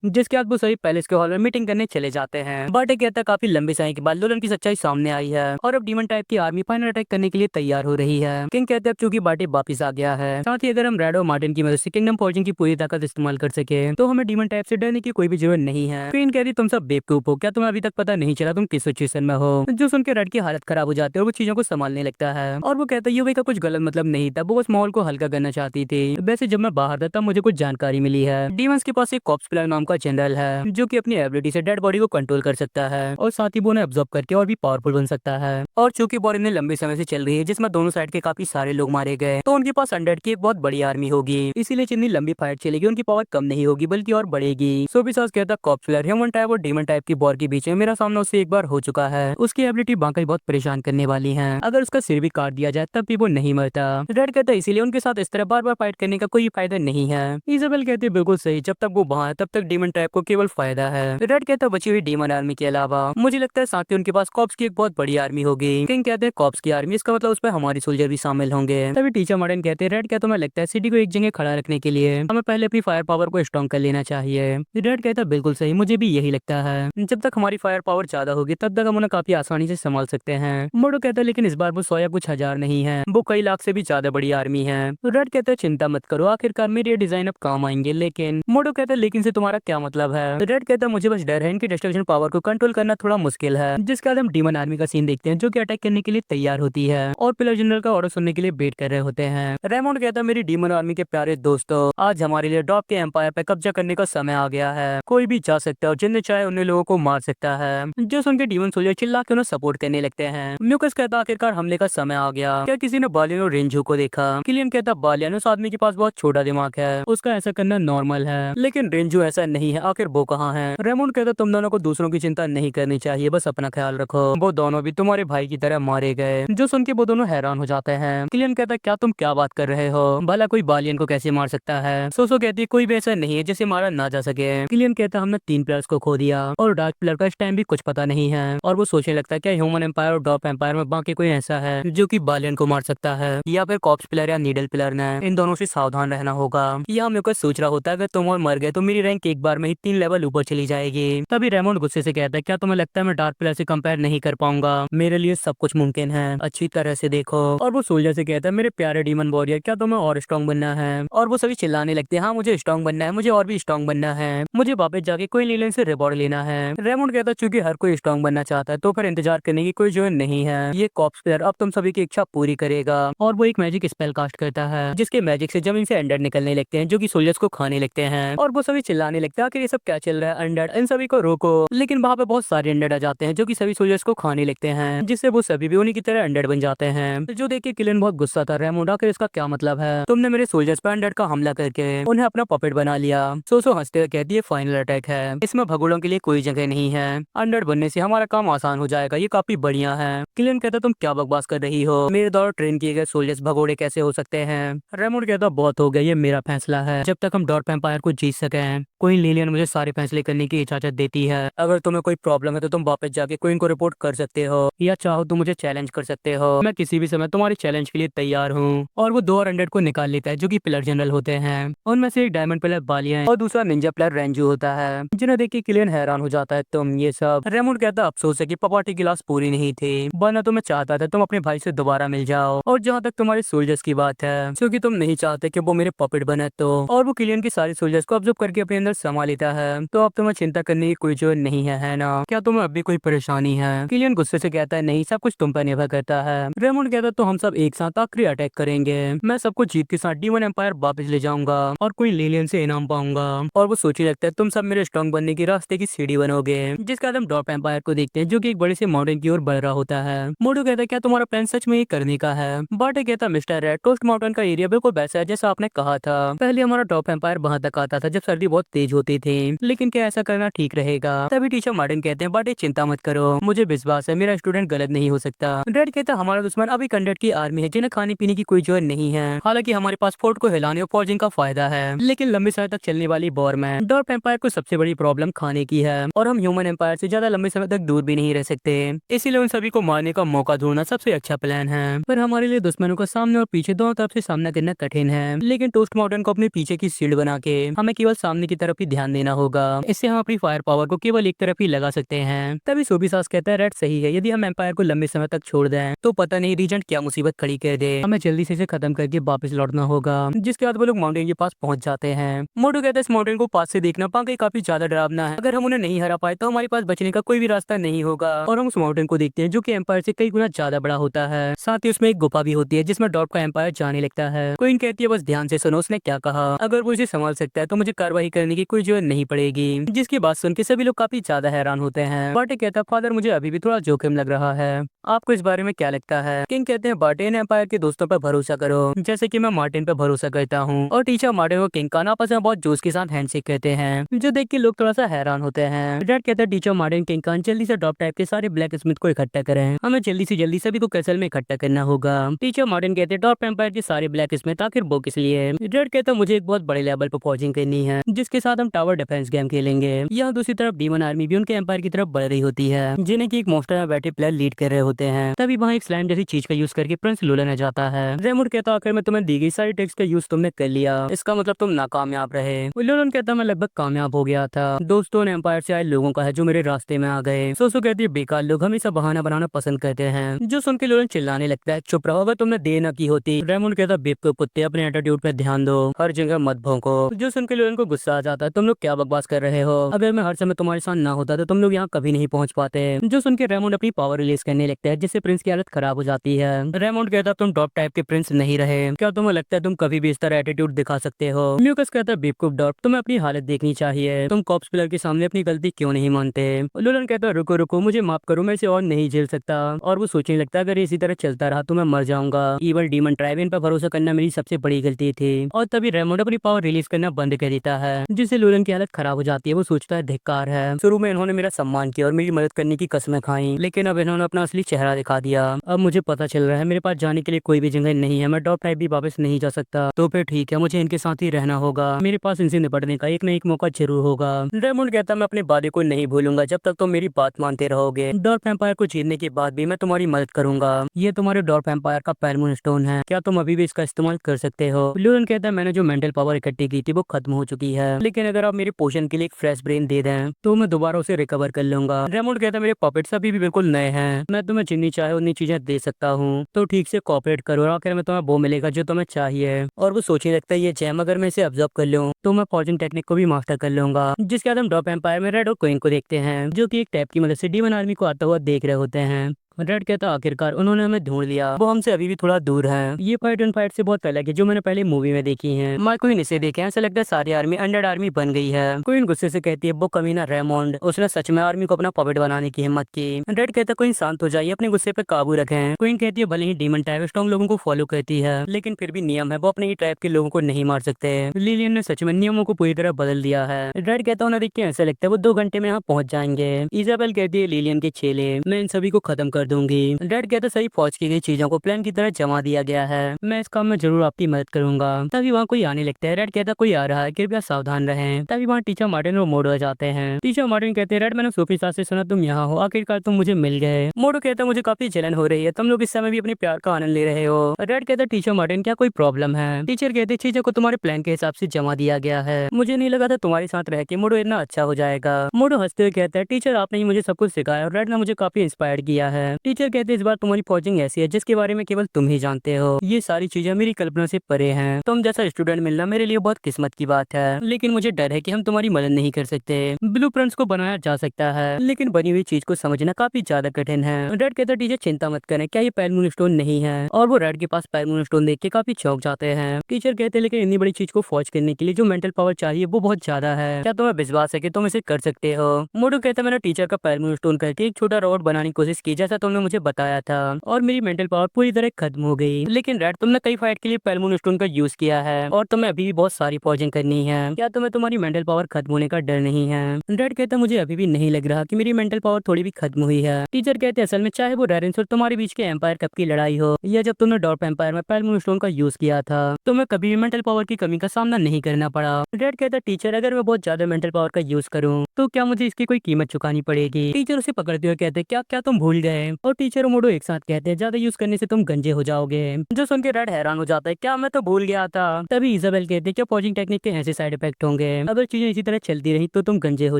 जिसके बाद वो सभी पैलेस के हॉल में मीटिंग करने चले जाते हैं। बट कहता है काफी लंबे समय के बाद लोलन की सच्चाई सामने आई है और अब डीमन टाइप की आर्मी फाइनल अटैक करने के लिए तैयार हो रही है। किंग कहते हैं अब चूंकि बाटे वापिस आ गया है, साथ ही अगर हम रेड और मार्टिन की मदद से किंगडम फॉर्जिंग की पूरी ताकत इस्तेमाल कर सके तो हमें डीमन टाइप से डरने की कोई भी जरूरत नहीं है। क्वीन कहती तुम सब बेवकूफ हो, क्या तुम्हें अभी तक पता नहीं चला तुम किस सिचुएशन में हो। जो सुन के रेड की हालत खराब हो जाती है और वो चीजों को संभालने लगता है और वो कहता है यूवी का कुछ गलत मतलब नहीं था, वो बस माहौल को हल्का करना चाहती थी। वैसे जब मैं बाहर था तब मुझे कुछ जानकारी मिली है। डीमंस के पास एक कॉप्स प्लेयर नाम का जनरल है जो कि अपनी एबिलिटी से डेड बॉडी को कंट्रोल कर सकता है और साथ ही वो उन्हें अब्जॉर्ब करके और भी पावरफुल बन सकता है। और चूंकि वॉर इतने लंबे समय से चल रही है जिसमें दोनों साइड के काफी सारे लोग मारे गए, तो उनके पास अनडेड की एक बहुत बड़ी आर्मी होगी। इसीलिए जितनी लंबी फाइट चलेगी उनकी पावर कम नहीं होगी बल्कि और बढ़ेगी। सो भी सास कहता कॉप्स प्लेयर ह्यूमन टाइप और डीमन टाइप की वॉर के बीच में मेरा सामना उससे एक बार हो चुका है। उसकी एबिलिटी बाकी बहुत परेशान करने वाली है, अगर उसका सिर भी काट दिया जाए तब भी वो नहीं मरता। रेड कहता है इसीलिए उनके साथ इस तरह बार बार फाइट करने का कोई फायदा नहीं है। इजाबेल कहती है बिल्कुल सही, जब तक वो वहाँ है तब तक डीमन टाइप को केवल फायदा है। रेड कहता है बची हुई डीमन आर्मी के अलावा मुझे लगता है साथ ही उनके पास कॉप्स की एक बहुत बड़ी आर्मी होगी। किंग कहते हैं कॉप्स की आर्मी, इसका मतलब उस पर हमारी सोल्जर भी शामिल होंगे। तभी टीचर मार्टिन कहते हैं रेड क्या तुम्हें लगता है सिटी को एक जगह खड़ा रखने के लिए हमें पहले अपनी फायर पावर को स्ट्रॉन्ग कर लेना चाहिए। रेड कहता है बिल्कुल सही, मुझे भी यही लगता है। जब तक हमारी फायर पावर ज्यादा होगी तब तक हम उन्हें काफी आसानी से संभाल सकते हैं। मोडो कहता है लेकिन इस बार वो 100 या कुछ हजार नहीं है, वो कई लाख से भी ज्यादा बड़ी आर्मी है। रेड कहता है चिंता मत करो, आखिरकार मेरे ये डिजाइन अब काम आएंगे। लेकिन मोडो कहता है लेकिन से तुम्हारा क्या मतलब है। रेड कहता है मुझे बस डर है इनकी डिस्ट्रक्शन पावर को कंट्रोल करना थोड़ा मुश्किल है। जिसके बाद हम डीमन आर्मी का सीन देखते हैं जो कि अटैक करने के लिए तैयार होती है और पिलर जनरल का ऑर्डर सुनने के लिए वेट कर रहे होते हैं। रेमोंड कहता है मेरी डीमन आर्मी के प्यारे दोस्तों, आज हमारे लिए डॉप के एम्पायर पे कब्जा करने का समय आ गया है। कोई भी जा सकता है और जिन्हें चाहे उन्हें लोगों को मार सकता है। जो सुन के डीमन सोल्जर चिल्ला के उन्हें सपोर्ट करने लगते हैं। म्यूकस कहता आखिरकार हमले का समय आ गया, क्या किसी ने बालियन और रेंजू को देखा। किलियन कहता बालियन उस आदमी के पास बहुत छोटा दिमाग है, उसका ऐसा करना नॉर्मल है, लेकिन रेंजू ऐसा नहीं है, आखिर वो कहाँ है। रेमोंड कहता तुम दोनों को दूसरों की चिंता नहीं करनी चाहिए, बस अपना ख्याल रखो, वो दोनों भी तुम्हारे भाई की तरह मारे गए। जो सुन के वो दोनों हैरान हो जाते हैं। किलियन कहता क्या तुम क्या बात कर रहे हो, भला कोई बालियन को कैसे मार सकता है। सोसो कहती है कोई भी ऐसा नहीं है जिसे मारा ना जा सके। किलियन कहता हमने 3 प्लेयर्स को खो दिया और डार्क प्लेयर का इस टाइम भी कुछ पता नहीं है। और वो सोचने लगता है क्या ह्यूमन एम्पायर और डॉप एम्पायर में बाकी कोई ऐसा है जो कि बालियन को मार सकता है, या फिर कॉप्स प्लेयर या नीडल प्लेयर ने। इन दोनों से सावधान रहना होगा। यह मेरे को सोच रहा होता है अगर तुम और मर गए तो मेरी रैंक एक बार में ही 3 लेवल ऊपर चली जाएगी। तभी रेमोंड गुस्से से कहता है क्या तुम्हें लगता है मैं डार्क प्लेयर से कंपेयर नहीं कर पाऊंगा, मेरे लिए सब कुछ मुमकिन है, अच्छी तरह से देखो। और वो सोल्जर से कहता है मेरे प्यारे डीमन वॉरियर क्या तुम्हें और स्ट्रॉन्ग बनना है। और वो सभी चिल्लाने लगते हैं हाँ मुझे स्ट्रॉन्ग बनना है, मुझे और भी स्ट्रॉन्ग बनना है, मुझे वापस जाके कोई लीलन से रिवॉर्ड लेना है। रेमोंड कहता है चूंकि हर कोई स्ट्रॉन्ग बनना चाहता है तो फिर इंतजार करने की कोई जरूरत नहीं है, ये कॉप्स प्लेयर अब तुम सभी की इच्छा पूरी करेगा। और वो एक मैजिक स्पेल कास्ट करता है जिसके मैजिक से जमीन से अंडर निकलने लगते हैं जो कि सोल्जर्स को खाने लगते हैं। और वो सभी चिल्लाने लगते हैं आखिर ये सब क्या चल रहा है, अंडर इन सभी को रोको। लेकिन वहाँ पे बहुत सारे अंडर आ जाते हैं जो कि सभी सोल्जर्स को खाने लगते हैं, जिससे वो सभी भी उन्हीं की तरह अंडर बन जाते हैं। जो देख के किलियन बहुत गुस्सा था, रेमोंड आखिर इसका क्या मतलब है, तुमने मेरे सोल्जर्स पर अंडर का हमला करके उन्हें अपना पपेट बना लिया। सोसो हंसते हुए कहती है फाइनल अटैक है, इसमें भगोड़ों के लिए कोई जगह नहीं है, अंडर बनने से हमारा काम आसान हो जाएगा, ये काफी बढ़िया है। किलियन कहता तुम क्या बकवास कर रही हो, मेरे द्वारा ट्रेन किए गए सोल्जर्स भगोड़े कैसे हो सकते हैं। रेमोंड कहता बहुत हो गया, ये मेरा फैसला है, जब तक हम डॉर्क एम्पायर को जीत सके। क्वीन लिलियन मुझे सारे फैसले करने की इजाजत देती है, अगर तुम्हें कोई प्रॉब्लम है तो तुम वापस जाके क्वीन को रिपोर्ट कर सकते हो, या चाहो तो मुझे चैलेंज कर सकते हो, मैं किसी भी समय तुम्हारे चैलेंज के लिए तैयार हूँ। और वो 2 और अंडर को निकाल लेता है जो कि पिलर जनरल होते हैं, उनमें से एक डायमंड प्लेयर बालियन और दूसरा निंजा प्लेयर रेंजू होता है, जिन्हें देख के किलियन हैरान हो जाता है तुम ये सब। रेमोंड कहता अफसोस है कि पपाटी की क्लास पूरी नहीं थी, वरना तो मैं चाहता था तुम अपने भाई से दोबारा मिल जाओ। और जहाँ तक तुम्हारे सोल्जर्स की बात है, क्योंकि तुम नहीं चाहते कि वो मेरे पपेट बने, तो और वो किलियन की सारी सोल्जर्स को ऑब्जर्व करके अपने अंदर समा लेता है, तो अब तुम्हें चिंता करने की कोई जरूरत नहीं है ना, क्या तुम्हें अभी कोई परेशानी है। किलियन गुस्से से कहता है नहीं, सब कुछ तुम पर निर्भर करता है। रेमोंड कहता तो हम सब एक साथ आखिरी अटैक करेंगे, मैं सबको जीत के साथ डीमन एम्पायर वापस ले जाऊंगा और कोई लेलियन से इनाम पाऊंगा। और वो सोचने लगता है तुम सब मेरे स्ट्रॉन्ग बनने की रास्ते की सीढ़ी बनोगे। जिसके बाद हम डॉर्क एम्पायर को देखते हैं जो कि एक बड़े से माउंटेन की ओर बढ़ रहा होता है। मोडो कहता है क्या तुम्हारा प्लान सच में ये करने का है। बाटे कहता मिस्टर रेड, टोस्ट माउंटेन का एरिया बिल्कुल वैसा है जैसा आपने कहा था, पहले हमारा डॉर्क एम्पायर वहां तक आता था जब सर्दी बहुत तेज होती थी, लेकिन क्या ऐसा करना ठीक रहेगा। तभी टीचर मार्टिन कहते हैं बाटे चिंता मत करो, मुझे विश्वास है मेरा स्टूडेंट गलत नहीं हो सकता। रेड कहता हमारा दुश्मन अभी कंडक्ट की आर्मी है जिन्हें खाने पीने की कोई जरूरत नहीं है, हालांकि हमारे पास फोर्ट को हिलाने और फॉर्जिंग का फायदा है, लेकिन लंबे समय तक चलने वाली वॉर में डॉर्क एम्पायर को सबसे बड़ी प्रॉब्लम खाने की है, और हम ह्यूमन एम्पायर से ज्यादा लंबे समय तक दूर भी नहीं रह सकते, इसीलिए उन सभी को मारने का मौका ढूंढना सबसे अच्छा प्लान है। पर हमारे लिए दुश्मनों का सामने और पीछे दोनों तरफ से सामना करना कठिन है, लेकिन टोस्ट माउंटेन को अपने पीछे की शील्ड बना के हमें केवल सामने की तरफ ही ध्यान देना होगा। इससे हम अपनी फायर पावर को केवल एक तरफ ही लगा सकते हैं। तभी सोबिसास कहता है रेड सही है, यदि हम एम्पायर को लंबे समय तक छोड़ दें तो पता नहीं रीजेंट क्या मुसीबत खड़ी कर दे। हमें जल्दी से इसे खत्म करके वापस लौटना होगा। जिसके बाद वो लोग माउंटेन के पास पहुंच जाते हैं। मोटू कहता है इस माउंटेन को पास से देखना वाकई काफी ज्यादा डरावना है। अगर हम उन्हें नहीं हरा पाए तो हमारे पास बचने का कोई भी रास्ता नहीं होगा। और हम उस माउंटेन को देखते हैं जो कि एम्पायर से कई गुना ज्यादा बड़ा होता है। साथ ही उसमें एक गुफा भी होती है जिसमें डॉट का एम्पायर जाने लगता है। क्वीन कहती है बस ध्यान से सुनो उसने क्या कहा, अगर वो इसे संभाल सकता है तो मुझे कार्रवाई करने की कोई जरूरत नहीं पड़ेगी। जिसकी बात सुन के सभी लोग काफी ज्यादा हैरान होते हैं। बाटे कहता है फादर मुझे अभी भी थोड़ा जोखिम लग रहा है, आपको इस बारे में क्या लगता है। किंग कहते हैं बाटे ने एम्पायर के दोस्तों पर भरोसा करो जैसे कि मैं मार्टिन पर भरोसा करता हूँ। और टीचर मार्टिन और किंग का आपस में बहुत जोश के साथ हैंडशेक करते हैं जो देख के लोग थोड़ा सा हैरान होते हैं। रेड कहता है टीचर मार्टिन किंग खान जल्दी से डॉप टाइप के सारे ब्लैक स्मिथ को इकट्ठा करें, हमें जल्दी से जल्दी सभी को कैसल में इकट्ठा करना होगा। टीचर मार्टिन कहते हैं डॉप एम्पायर के सारे ब्लैक स्मिथ आखिर वो किस लिए। रेड कहता है मुझे एक बहुत बड़े लेवल पर फॉर्जिंग करनी है जिसके साथ हम टावर डिफेंस गेम खेलेंगे। यहाँ दूसरी तरफ डीमन आर्मी भी उनके एम्पायर की तरफ बढ़ रही होती है जिन्हें की एक मोस्टर में बैठे प्लेयर लीड कर रहे होते हैं। तभी वहाँ एक स्लाइम जैसी चीज का यूज करके प्रिंस लूलन आ जाता है। रेमंड कहता आखिर में तुम्हें दी गई सारी टेक्स्ट का यूज तुमने कर लिया, इसका मतलब तुम नाकामयाब रहे। लूलन कहता मैं लगभग कामयाब हो गया था, दोस्तों ने एम्पायर से आए लोगों का है जो मेरे रास्ते में आ गए। सोसो कहती है बेकार लोग हमेशा बहाना बनाना पसंद करते हैं, जो सुन के लूलन चिल्लाने लगता है चुप रहो, अगर तुमने देर न की होती। रेमंड कहता बेवकूफ कुत्ते अपने एटीट्यूड पे ध्यान दो, हर जगह मत भौंको। जो सुन के लूलन को गुस्सा आ जाता है तुम लोग क्या बकवास कर रहे हो, अगर मैं हर समय तुम्हारे साथ ना होता तो तुम लोग यहाँ कभी नहीं पहुंच पाते। जो सुन के रेमंड अपनी पावर रिलीज करने लगता है जिससे प्रिंस की हालत खराब हो जाती है। रेमंड कहता तुम टॉप टाइप के प्रिंस नहीं रहे, क्या तुम्हें लगता है तुम कभी भी इस तरह एटीट्यूड दिखा सकते हो। म्यूकस कहता है बेवकूफ डॉट तुम्हें अपनी हालत देखनी चाहिए, तुम कॉप्स पिलर के सामने अपनी गलती क्यों नहीं मानते। लूलन कहता है रुको रुको मुझे माफ करो, मैं इसे और नहीं झेल सकता। और वो सोचने लगता है अगर इसी तरह चलता रहा तो मैं मर जाऊंगा। ईवल डीमन ट्राइबन पर भरोसा करना मेरी सबसे बड़ी गलती थी। और तभी रेमंड अपनी पावर रिलीज करना बंद कर देता है जिससे लूलन की हालत खराब हो जाती है। वो सोचता है धिक्कार है, शुरू में इन्होंने मेरा सम्मान किया और मेरी मदद करने की कस्में खाई, लेकिन अब इन्होंने अपना असली चेहरा दिखा दिया। अब मुझे पता चल रहा है मेरे पास जाने के लिए कोई भी जगह नहीं है, मैं टॉप टाइप भी वापस नहीं जा सकता। तो फिर ठीक है मुझे इनके साथ ही रहना होगा, मेरे पास इनसे निपटने का एक न एक मौका जरूर होगा। रेमंड कहता मैं अपने वादे को नहीं भूलूंगा जब तक तुम मेरी बात मानते रहोगे। डॉर्फ एम्पायर को जीतने के बाद भी मैं तुम्हारी मदद करूंगा। ये तुम्हारे डॉर्फ एम्पायर का पैरमून स्टोन है, क्या तुम अभी भी इसका इस्तेमाल कर सकते हो। लूलन कहता है मैंने जो मेंटल पावर इकट्ठी की थी वो खत्म हो चुकी है, लेकिन अगर आप मेरे पोषण के लिए एक फ्रेश ब्रेन दे दें तो मैं दोबारा उसे रिकवर कर लूंगा। रेमंड कहता है मेरे पॉकेट्स अभी भी बिल्कुल नए हैं, मैं तुम्हें जितनी चाहे उतनी चीजें दे सकता हूँ, तो ठीक से कॉपरेट करो और आखिर में तुम्हें वो मिलेगा जो तुम्हें चाहिए। और वो सोचने लगता है ये जैम अगर मैं इसे ऑब्जर्व कर लूँ तो मैं फॉर्जिंग टेक्निक को भी मास्टर कर लूंगा। जिसके बाद हम डॉप एम्पायर में रेड और क्वीन को देखते हैं जो कि एक टैप की मदद से डीमन आर्मी को आता हुआ देख रहे होते हैं। रेड कहता आखिरकार उन्होंने हमें ढूंढ लिया, वो हमसे अभी भी थोड़ा दूर है। ये फाइट उन फाइट से बहुत अलग है जो मैंने पहले मूवी में देखी है। मैं क्वीन इसे देखे ऐसा लगता है सारी आर्मी अंडर आर्मी बन गई है। क्वीन गुस्से से कहती है वो कमीना रेमंड, उसने सच में आर्मी को अपना पॉकेट बनाने की हिम्मत की। रेड कहता क्वीन शांत हो जाइए, अपने गुस्से पे काबू रखें। क्वीन कहती है भले ही डीमन टाइप स्ट्रॉन्ग लोगों को फॉलो करती है लेकिन फिर भी नियम है, वो अपने ही टाइप के लोगों को नहीं मार सकते। लिलियन ने सच में नियमों को पूरी तरह बदल दिया है। रेड कहता उन्हें देख के ऐसा लगता है वो 2 घंटे में यहाँ पहुंच जाएंगे। इजाबेल कहती है लिलियन के चेले मैं इन सभी को खत्म कर दूंगी। रेड कहता सही फौज की गई चीजों को प्लान की तरह जमा दिया गया है, मैं इस काम में जरूर आपकी मदद करूंगा। तभी वहाँ कोई आने लगता है। रेड कहता कोई आ रहा है, कृपया सावधान रहें। तभी वहाँ टीचर मार्टिन और मोडो आ जाते हैं। टीचर मार्टिन कहते हैं रेड मैंने सोफी साथ से सुना तुम यहाँ हो, आखिरकार तुम मुझे मिल गए। मोडो कहता मुझे काफी जलन हो रही है, तुम लोग इस समय भी अपने प्यार का आनंद ले रहे हो। रेड कहता टीचर मार्टिन क्या कोई प्रॉब्लम है। टीचर कहते चीजों को तुम्हारे प्लान के हिसाब से जमा दिया गया है, मुझे नहीं लगा था तुम्हारे साथ रह के मोडो इतना अच्छा हो जाएगा। मोडो हंसते हुए कहता है टीचर आपने ही मुझे सब कुछ सिखाया और रेड ने मुझे काफी इंस्पायर किया है। टीचर कहते इस बार तुम्हारी फौजिंग ऐसी है जिसके बारे में केवल तुम ही जानते हो, ये सारी चीजें मेरी कल्पना से परे हैं। तुम जैसा स्टूडेंट मिलना मेरे लिए बहुत किस्मत की बात है, लेकिन मुझे डर है कि हम तुम्हारी मदद नहीं कर सकते। ब्लूप्रिंट्स को बनाया जा सकता है लेकिन बनी हुई चीज को समझना काफी ज्यादा कठिन है। रेड कहता टीचर चिंता मत करें, क्या ये पैरमून स्टोन नहीं है। और वो रेड के पास पैरमून स्टोन देख के काफी चौंक जाते हैं। टीचर कहते लेकिन इतनी बड़ी चीज को फौज करने के लिए जो मेंटल पावर चाहिए वो बहुत ज्यादा है, क्या तुम्हें विश्वास है कि तुम इसे कर सकते हो। मोडो कहता मैंने टीचर का पैरमून स्टोन करके एक छोटा रोबोट बनाने की कोशिश की जैसा तुमने मुझे बताया था और मेरी मेंटल पावर पूरी तरह खत्म हो गई। लेकिन रेड तुमने कई फाइट के लिए पैरमून स्टोन का यूज किया है और तुम्हें अभी भी बहुत सारी फौजिंग करनी है, क्या तुम्हें तुम्हारी मेंटल पावर खत्म होने का डर नहीं है। रेड कहता मुझे अभी भी नहीं लग रहा कि मेरी मेंटल पावर थोड़ी भी खत्म हुई है। टीचर कहते असल में चाहे वो रेरेंस और तुम्हारे बीच के एम्पायर कप की लड़ाई हो या जब तुमने डॉर्फ एम्पायर में पैरमून स्टोन का यूज किया था तुम्हें कभी भी मेंटल पावर की कमी का सामना नहीं करना पड़ा। रेड कहता टीचर अगर मैं बहुत ज्यादा मेंटल पावर का यूज करूँ तो क्या मुझे इसकी कोई कीमत चुकानी पड़ेगी। टीचर उसे पकड़ते हुए कहते क्या क्या तुम भूल गए और टीचर और मोडो एक साथ कहते हैं ज्यादा यूज करने से तुम गंजे हो जाओगे। जो सुन के रेड हैरान हो जाता है, क्या मैं तो भूल गया था। तभी इजाबेल कहती है क्या पॉजिंग टेक्निक के ऐसे साइड इफेक्ट होंगे, अगर चीजें इसी तरह चलती रही तो तुम गंजे हो